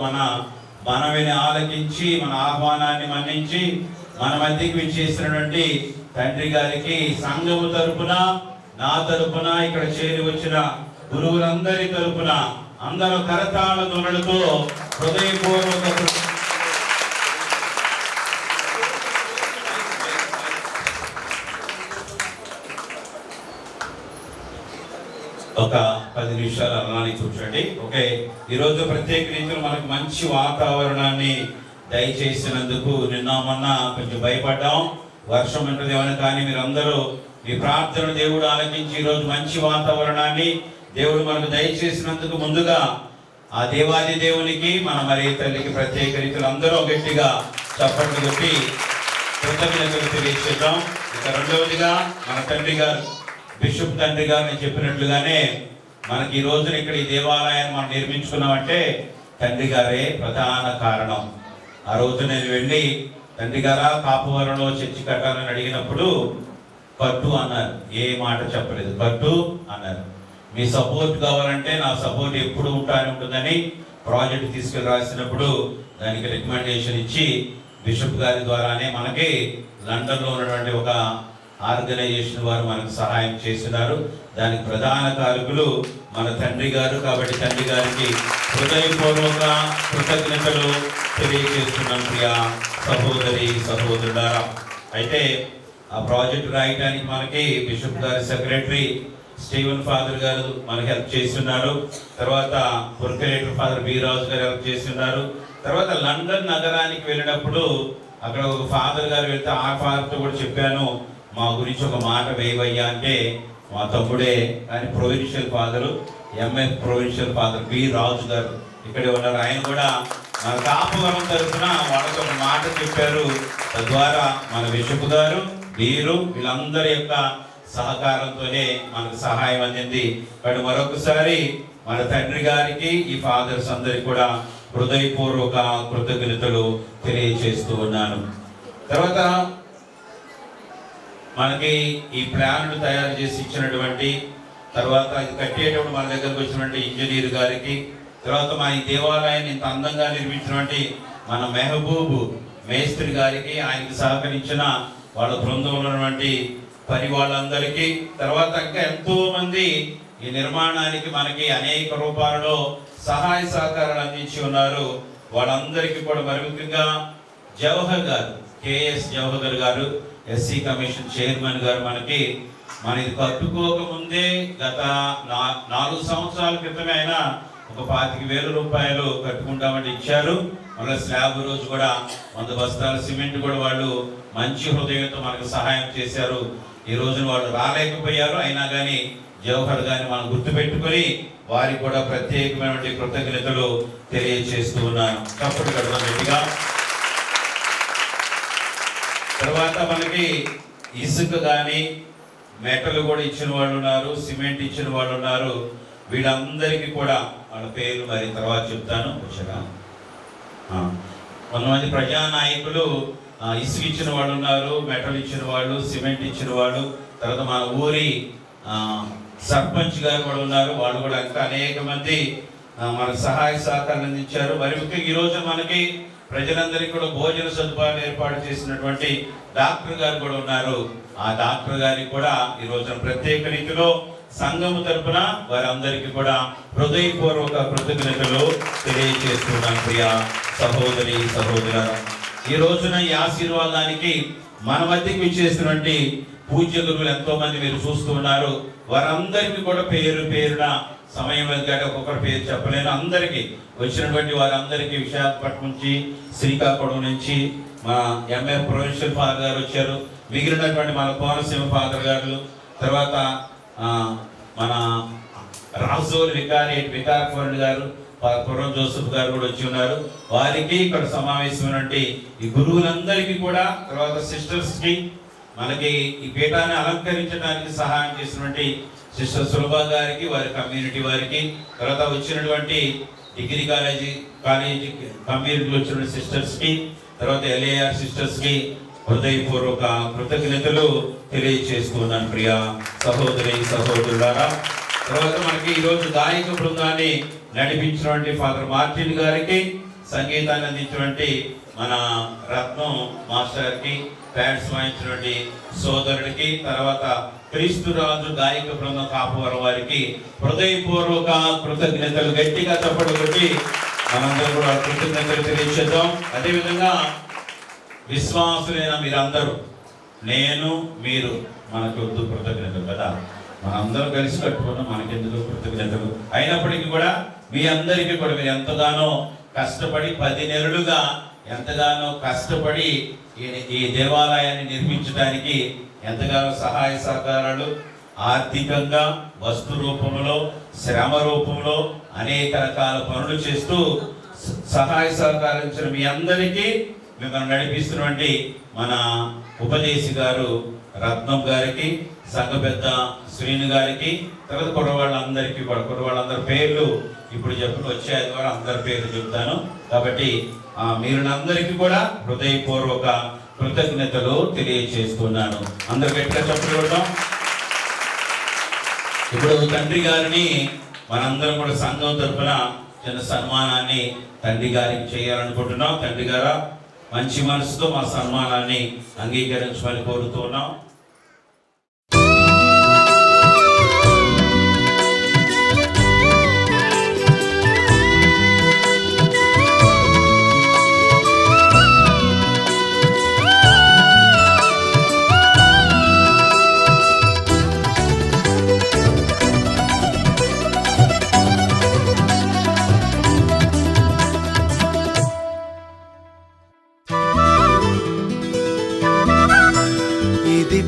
మనవిని ఆలకించి మన ఆహ్వానాన్ని మన్నించి మన మధ్యకి విచ్చేసినటువంటి తండ్రి గారికి సంఘము తరపున, నా తరపున, ఇక్కడ చేరి వచ్చిన గురువులందరి తరపున అందరూ కరతాళ ధ్వనులతో హృదయపూర్వక ఒక 10 నిమిషాలు అలానే కూర్చోండి. ఓకే, ఈరోజు ప్రత్యేక రీతిలో మనకు మంచి వాతావరణాన్ని దయచేసినందుకు నిన్న మొన్న కొంచెం భయపడ్డాం, వర్షం ఉంటుందేమని. కానీ మీరందరూ మీ ప్రార్థన దేవుడు ఆలకించి ఈరోజు మంచి వాతావరణాన్ని దేవుడు మనకు దయచేసినందుకు ముందుగా ఆ దేవాది దేవునికి, మన మరి తల్లికి ప్రత్యేక రీతిలో అందరూ గట్టిగా చప్పట్లు కొట్టి కృతజ్ఞతలు తెలియజేద్దాం. ఇక రెండవదిగా మన తండ్రి గారు, బిషప్ తండ్రి గారు నేను చెప్పినట్లుగానే మనకి ఈ రోజున ఇక్కడ ఈ దేవాలయాన్ని మనం నిర్మించుకున్నామంటే తండ్రి గారే ప్రధాన కారణం. ఆ రోజు నేను వెళ్ళి తండ్రి గారా కాపువరంలో చర్చి కట్టాలని అడిగినప్పుడు కట్టు అన్నారు. ఏ మాట చెప్పలేదు, కట్టు అన్నారు. మీ సపోర్ట్ కావాలంటే నా సపోర్ట్ ఎప్పుడు ఉంటుందని ప్రాజెక్ట్ తీసుకెళ్ళి రాసినప్పుడు దానికి రికమెండేషన్ ఇచ్చి బిషప్ గారి ద్వారానే మనకి లండన్లో ఉన్నటువంటి ఒక ఆర్గనైజేషన్ వారు మనకు సహాయం చేస్తున్నారు. దానికి ప్రధాన కారకులు మన తండ్రి గారు. కాబట్టి తండ్రి గారికి హృదయపూర్వక కృతజ్ఞతలు తెలియజేస్తున్నాం ప్రియ సహోదరి సహోదరులారా. అయితే ఆ ప్రాజెక్ట్ రాయడానికి మనకి బిషప్ గారి సెక్రటరీ స్టీవెన్ ఫాదర్ గారు మనకి హెల్ప్ చేస్తున్నారు. తర్వాత ప్రొక్యురేటర్ ఫాదర్ బి రాజు గారు హెల్ప్ చేస్తున్నారు. తర్వాత లండన్ నగరానికి వెళ్ళినప్పుడు అక్కడ ఒక ఫాదర్ గారు వెళ్తే ఆ ఫాదర్తో కూడా చెప్పాను, మా గురించి ఒక మాట వేయవయ్యా అంటే మా తమ్ముడే, కానీ provincial father, MF provincial father B Raju గారు ఇక్కడే ఉన్నారు. ఆయన కూడా మన కాపువరం తరఫున వాళ్ళతో ఒక మాట చెప్పారు. తద్వారా మన బిషప్ గారు, వీరు వీళ్ళందరి యొక్క సహకారంతోనే మనకు సహాయం అందింది. కానీ మరొకసారి మన తండ్రి గారికి, ఈ ఫాదర్స్ అందరికి కూడా హృదయపూర్వక కృతజ్ఞతలు తెలియజేస్తూ ఉన్నాను. తర్వాత మనకి ఈ ప్లాన్ తయారు చేసి ఇచ్చినటువంటి, తర్వాత ఇది కట్టేటప్పుడు మన దగ్గరకు వచ్చినటువంటి ఇంజనీర్ గారికి, తర్వాత మన ఈ దేవాలయాన్ని ఇంత అందంగా నిర్మించినటువంటి మన మెహబూబ్ మేస్త్రి గారికి, ఆయనకి సహకరించిన వాళ్ళ బృందంలో ఉన్నటువంటి పని వాళ్ళందరికీ, తర్వాత ఇంకా ఎంతో మంది ఈ నిర్మాణానికి మనకి అనేక రూపాలలో సహాయ సహకారాలు అందించి ఉన్నారు. వాళ్ళందరికీ కూడా మరి ముఖ్యంగా జవహర్ గారు, కేఎస్ జవహర్ గారు, ఎస్సీ కమిషన్ చైర్మన్ గారు మనకి ఇది కట్టుకోక ముందే గత 4 సంవత్సరాల క్రితమే ఆయన ఒక 25,000 రూపాయలు కట్టుకుంటామని ఇచ్చారు. మళ్ళీ స్లాబ్ రోజు కూడా 100 బస్తాల సిమెంట్ కూడా వాళ్ళు మంచి హృదయంతో మనకు సహాయం చేశారు. ఈ రోజున వాళ్ళు రాలేకపోయారు, అయినా కానీ జవహర్ గారిని మనం గుర్తుపెట్టుకొని వారికి కూడా ప్రత్యేకమైనటువంటి కృతజ్ఞతలు తెలియజేస్తూ ఉన్నాను. చప్పుడు కడదాం గట్టిగా. తర్వాత మనకి ఇసుక కానీ మెటల్ కూడా ఇచ్చిన వాళ్ళు ఉన్నారు, సిమెంట్ ఇచ్చిన వాళ్ళు ఉన్నారు. వీళ్ళందరికీ కూడా వాళ్ళ పేర్లు మరి తర్వాత చెప్తాను. వచ్చాక కొంతమంది ప్రజానాయకులు ఇసుక ఇచ్చిన వాళ్ళు ఉన్నారు, మెటల్ ఇచ్చిన వాళ్ళు, సిమెంట్ ఇచ్చిన వాళ్ళు. తర్వాత మన ఊరి సర్పంచ్ గారు కూడా ఉన్నారు, వాళ్ళు కూడా ఇంకా అనేక మంది మనకు సహాయ సహకారాలు అందించారు. మరి ముఖ్యంగా ఈరోజు మనకి ప్రజలందరికీ కూడా భోజన సదుపాయాలు ఏర్పాటు చేసినటువంటి డాక్టర్ గారు కూడా ఉన్నారు. ఆ డాక్టర్ గారికి కూడా ఈ రోజున ప్రత్యేక రీతిలో సంఘము తరపున వారందరికీ కూడా హృదయపూర్వక కృతజ్ఞతలు తెలియజేస్తున్నాను. ప్రియ సహోదరి సహోదరు, ఈ రోజున ఈ ఆశీర్వాదానికి మన మధ్యకి విచ్చేసినటువంటి పూజ్య గురువులు ఎంతో మంది మీరు చూస్తూ ఉన్నారు. వారందరికీ కూడా పేరు పేరున సమయం వెళ్తాడు, ఒక్కొక్కరి పేరు చెప్పలేను. అందరికీ వచ్చినటువంటి వారందరికీ విశాఖపట్నం నుంచి, శ్రీకాకుళం నుంచి మా ఎంఎఫ్ ప్రొవిన్షియల్ ఫాదర్ గారు వచ్చారు. మిగిలినటువంటి మన కోనసీమ ఫాదర్ గారు, తర్వాత మన రాజోల్ వికార్ ఫోరెంట్ గారు, పురం జోసెఫ్ గారు కూడా వచ్చి ఉన్నారు. వారికి ఇక్కడ సమావేశమైనటువంటి ఈ గురువులందరికీ కూడా, తర్వాత సిస్టర్స్ కి, మనకి ఈ పీఠాన్ని అలంకరించడానికి సహాయం చేసినటువంటి సిస్టర్ సులభ గారికి, వారి కమ్యూనిటీ వారికి, తర్వాత వచ్చినటువంటి డిగ్రీ కాలేజీ కమ్యూనిటీలో వచ్చిన సిస్టర్స్ కి, తర్వాత ఎల్ఏఆర్ సిస్టర్స్ కి హృదయపూర్వక కృతజ్ఞతలు తెలియజేస్తున్నాను ప్రియ సహోదరి సహోదరులారా. తర్వాత మనకి ఈరోజు గాయక బృందాన్ని నడిపించినటువంటి ఫాదర్ మార్టిన్ గారికి, సంగీతాన్ని అందించినటువంటి మన రత్నం మాస్టర్కి, ప్యాడ్స్ వాయించినటువంటి సోదరుడికి, తర్వాత క్రీస్తురాజు గాయక బృందం కాపువరం వారికి హృదయపూర్వక కృతజ్ఞతలు గట్టిగా చప్పట్లు కొట్టి మనందరూ కూడా కృతజ్ఞతలు తెలియజేద్దాం. అదేవిధంగా విశ్వాసులైన మీరందరూ, నేను మీరు, మనకు వద్దు కృతజ్ఞతలు కదా, మనందరం కలిసి కట్టుకున్న మనకెందుకు కృతజ్ఞతలు. అయినప్పటికీ కూడా మీ అందరికీ కూడా మీరు ఎంతగానో కష్టపడి 10 నెలలుగా ఎంతగానో కష్టపడి ఈ దేవాలయాన్ని నిర్మించడానికి ఎంతగానో సహాయ సహకారాలు ఆర్థికంగా, వస్తు రూపంలో, శ్రమ రూపంలో అనేక రకాల పనులు చేస్తూ సహాయ సహకరించిన మీ అందరికీ, మిమ్మల్ని నడిపిస్తున్నటువంటి మన ఉపదేశి గారు రత్నం గారికి, సంఘ పెద్ద శ్రీను గారికి, తర్వాత కుర్రవాళ్ళందరికీ కూడా, కుర్రవాళ్ళందరి పేర్లు ఇప్పుడు చెప్పుకు వచ్చే ద్వారా అందరి పేర్లు చెప్తాను. కాబట్టి మీరందరికీ కూడా హృదయపూర్వక కృతజ్ఞతలు తెలియజేస్తున్నాను. అందరు గట్టిగా చెప్పుకోవడం. ఇప్పుడు తండ్రి గారిని మనందరం కూడా సంఘం తరఫున చిన్న సన్మానాన్ని తండ్రి గారికి చేయాలనుకుంటున్నాం. తండ్రి గారా, మంచి మనసుతో మా సన్మానాన్ని అంగీకరించమని కోరుతున్నాం.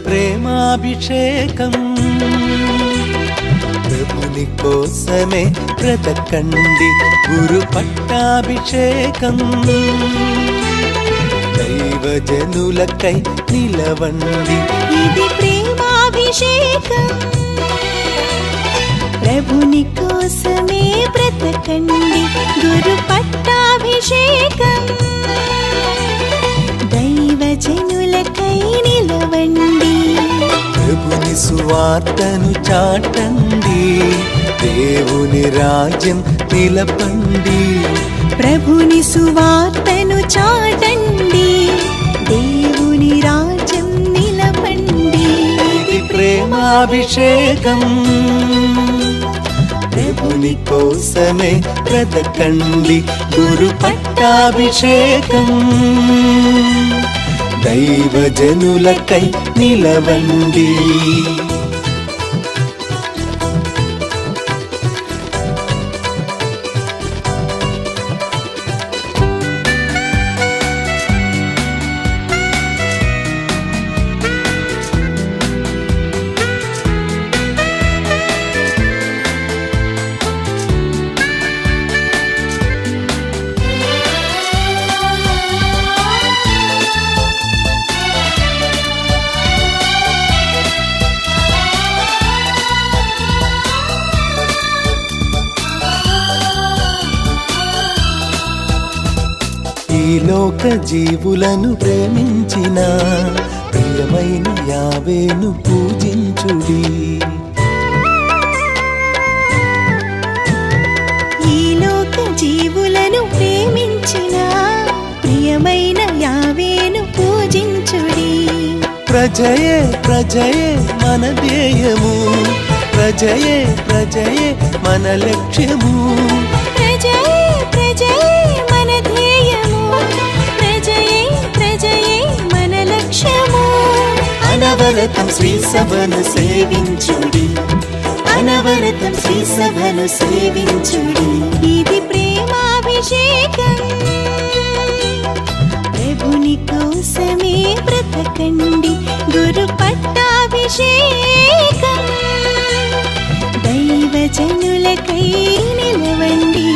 ప్రేమాభిషేకం, ప్రభుని కోసమే బ్రతకండి, గురు పట్టాభిషేకం, దైవజనులకై నిలవండి. ఇది ప్రేమాభిషేకం, ప్రభుని కోసమే బ్రతకండి, గురు పట్టాభిషేకం, దైవజనులకై నిలవండి. ప్రభుని సువార్తను చాటండి, దేవుని రాజ్యం నిలపండి. ప్రభుని సువార్తను చాటండి, దేవుని రాజ్యం నిలపండి. ఇది ప్రేమాభిషేకం, ప్రభుని కోసమే బ్రతకండి, గురు పట్టాభిషేకం, దైవజనులకై నిలవండి. ఈ లోక జీవులను ప్రేమించిన ప్రియమైన యావేను పూజించుడి. ఈ లోక జీవులను ప్రేమించిన ప్రియమైన యావేను పూజించుడి. ప్రజయే ప్రజయే మన ధ్యేయము, ప్రజయే ప్రజయే మన లక్ష్యము. ప్రజయే ప్రజయే మన ధ్యేయము, ప్రజయే ప్రజయే మన లక్ష్యము. అనవరతం శ్రీ సభను సేవించుడి, అనవరతం శ్రీ సభను సేవించుడి. ఇది ప్రేమాభిషేకం, ప్రభుని కోసమే బ్రతకండి, గురు పట్టాభిషేకం, దైవజనులకై నిలవండి.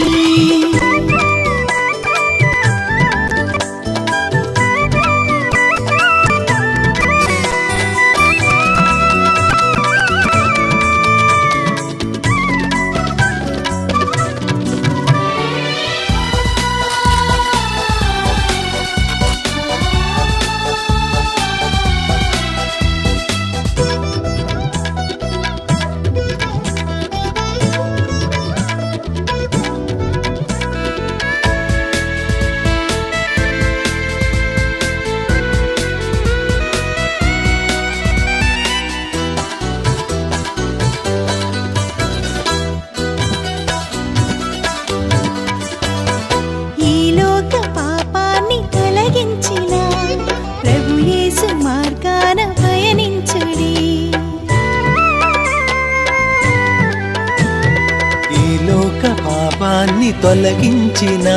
తొలగించిన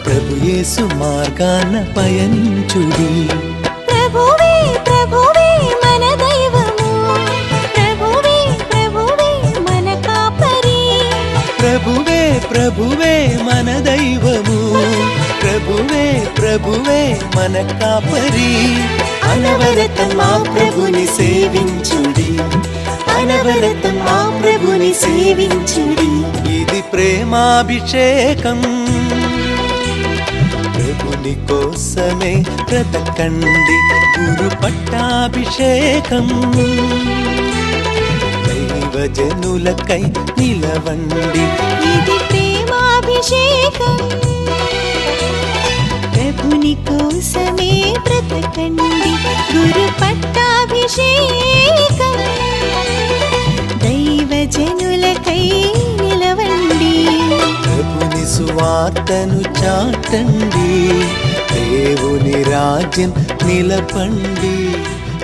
ప్రభు యేసు మార్గాన పయనించుడి. ప్రభువే ప్రభువే మన దైవము, ప్రభువే ప్రభువే మన కాపరి. ప్రభువే ప్రభువే మన దైవము, ప్రభువే ప్రభువే మన కాపరి. అనవరతం ఆ ప్రభుని సేవించుడి, అనవరతం ఆ ప్రభుని సేవించుడి. ఇది ప్రేమాభిషేకం, ప్రభుని కోసమే బ్రతకండి. గురు పట్టాభిషేకం, దైవజనులకై నిలవండి. ఇది ప్రేమాభిషేకం, ప్రభుని కోసమే బ్రతకండి. గురు పట్టాభిషేకం, దైవజనులకై నిలవండి. ప్రభుని సువార్తను చాటండి, దేవుని రాజ్యం నిలపండి.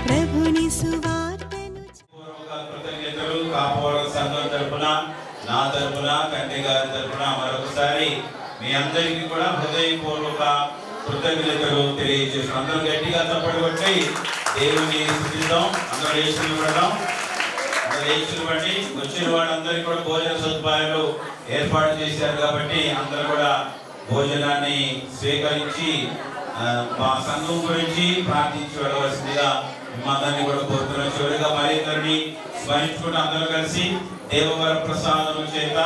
ప్రభుని సువార్తను కృతజ్ఞతలు కాపవరం సంఘం తరపున, నా తరపున, కంటి గారి తరపున మరొకసారి మీ అందరికీ కూడా హృదయపూర్వక కృతజ్ఞతలు తెలియజేస్తున్నాం. అందరూ గట్టిగా చప్పట్లు కొట్టి దేవుని స్తుతిద్దాం. అందరూ లేచి నిలబడదాం. లేచివ్వండి. వచ్చిన వాళ్ళందరికీ కూడా భోజన సదుపాయాలు ఏర్పాటు చేశారు కాబట్టి అందరూ కూడా భోజనాన్ని స్వీకరించి మా సంఘం గురించి ప్రార్థించి వెళ్ళవలసిందిగా మిమ్మల్ని కూడా కోరుతున్నాం. చివరిగా మరి అందరినీ స్మరించుకుంటూ అందరూ కలిసి దేవవర ప్రసాదం చేత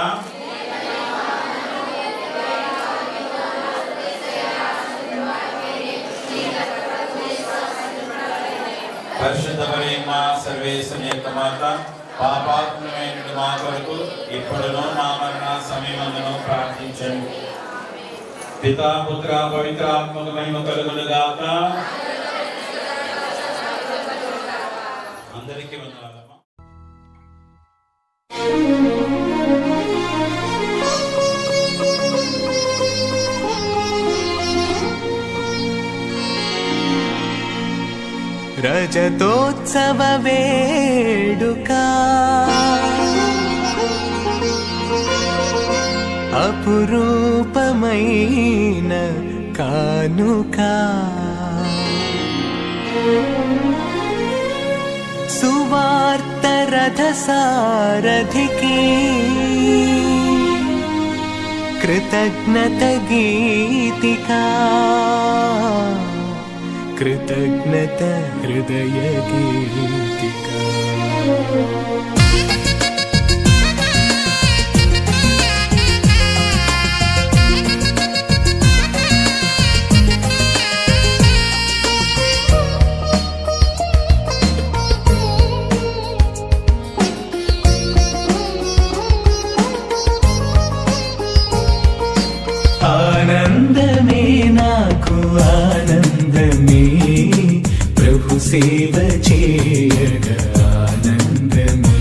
పరిశుద్ధ మరియమ్మ సర్వేశ్వరుని యొక్క మాత, పాపాత్మమైన మా కొరకు ఇప్పుడును మా మరణ సమయమందును ప్రార్థించండి. పితా పుత్ర పవిత్ర ఆత్మకు మహిమ కలుగును గాక. అందరికీ వందనాలమ్మా. రజతోత్సవ వేడుక అపురూపమైన కానుక, సువార్త రథ సారథికి కృతజ్ఞత గీతికా, కృతజ్ఞత హృదయ గీతికా. ఆనందమే నాకు ఆనందమే, ప్రభు సేవ చేయగా ఆనందమే.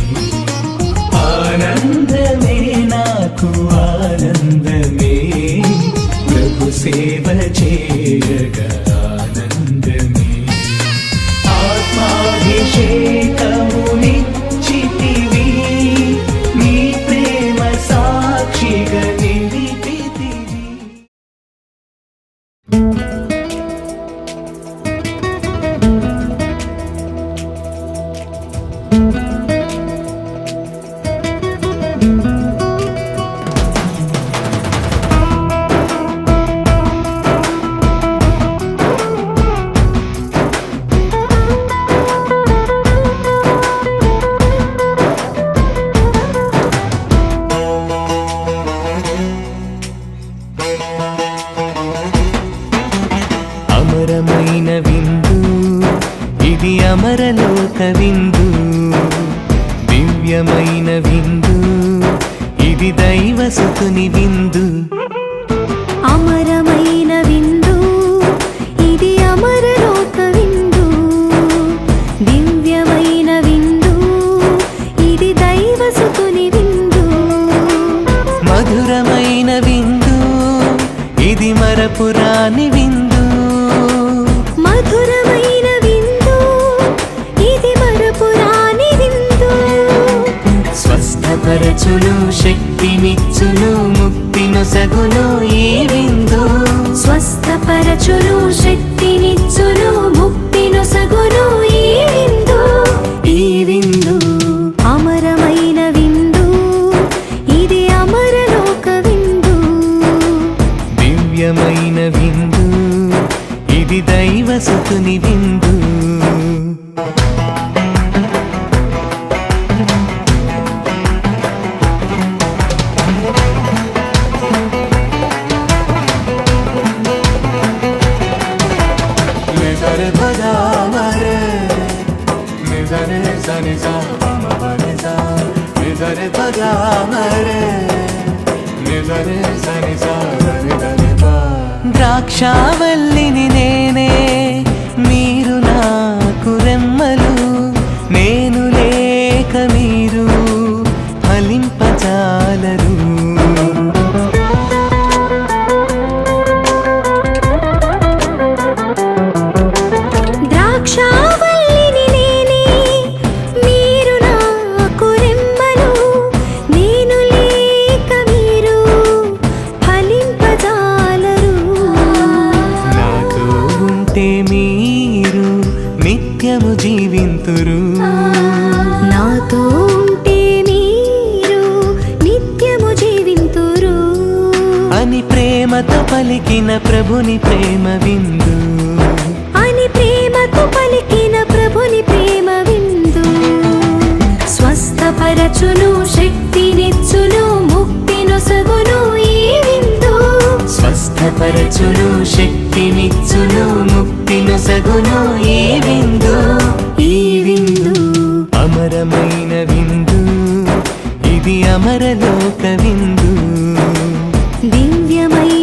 ఆనందమే నాకు ఆనందమే, ప్రభు సేవ చేయగా ఆనందమే. ఆత్మాభిషేకమునిచ్చితివి, నీ ప్రేమ సాక్షిగా నిలిపితివి. అమరమైన విందు ఇది, అమరలోక విందు. దివ్యమైన విందు ఇది, దైవసుతుని విందు. అమరమైన విందు ఇది, అమరలోక విందు. దివ్యమైన విందు ఇది, దైవసుతుని విందు. మధురమైన విందు ఇది, మరపురాని విందు. మధురమైన విందు ఇది, మరపురాని విందు. స్వస్థపరచును, శక్తినిచ్చును, ముక్తిని నొసగును ఈ విందు. స్వస్థపరచును శక్తినిచ్చును ముక్తి నొసగును ఈ విందు. ఈ విందు అమరమైన విందు ఇది అమరలోక విందు. దివ్యమైన విందు ఇది దైవసుతుని విందు. ద్రాక్షావల్లిని నేనే, మీరు నాకు రెమ్మలు. నేను లేక మీరు ఫలింపజాలరు. ద్రాక్షావల్లిని నేనే, మీరు నాకు రెమ్మలు. నేను లేక మీరు ఫలింపజాలరు. నాతో ఉంటే మీరు నిత్యము జీవింతురు. నాతో ఉంటే మీరు నిత్యము జీవింతురు అని ప్రేమతో పలికిన ప్రభుని ప్రేమ విందు. అని ప్రేమతో పలికిన ప్రభుని ప్రేమ విందు. స్వస్థపరచును శక్తినిచ్చును ముక్తి నొసగును ఈ విందు. స్వస్థపరచును శక్తినిచ్చును ముక్తి నొసగును ఈ విందు. ఈ విందు అమరమైన విందు ఇది అమరలోక విందు. దివ్యమైన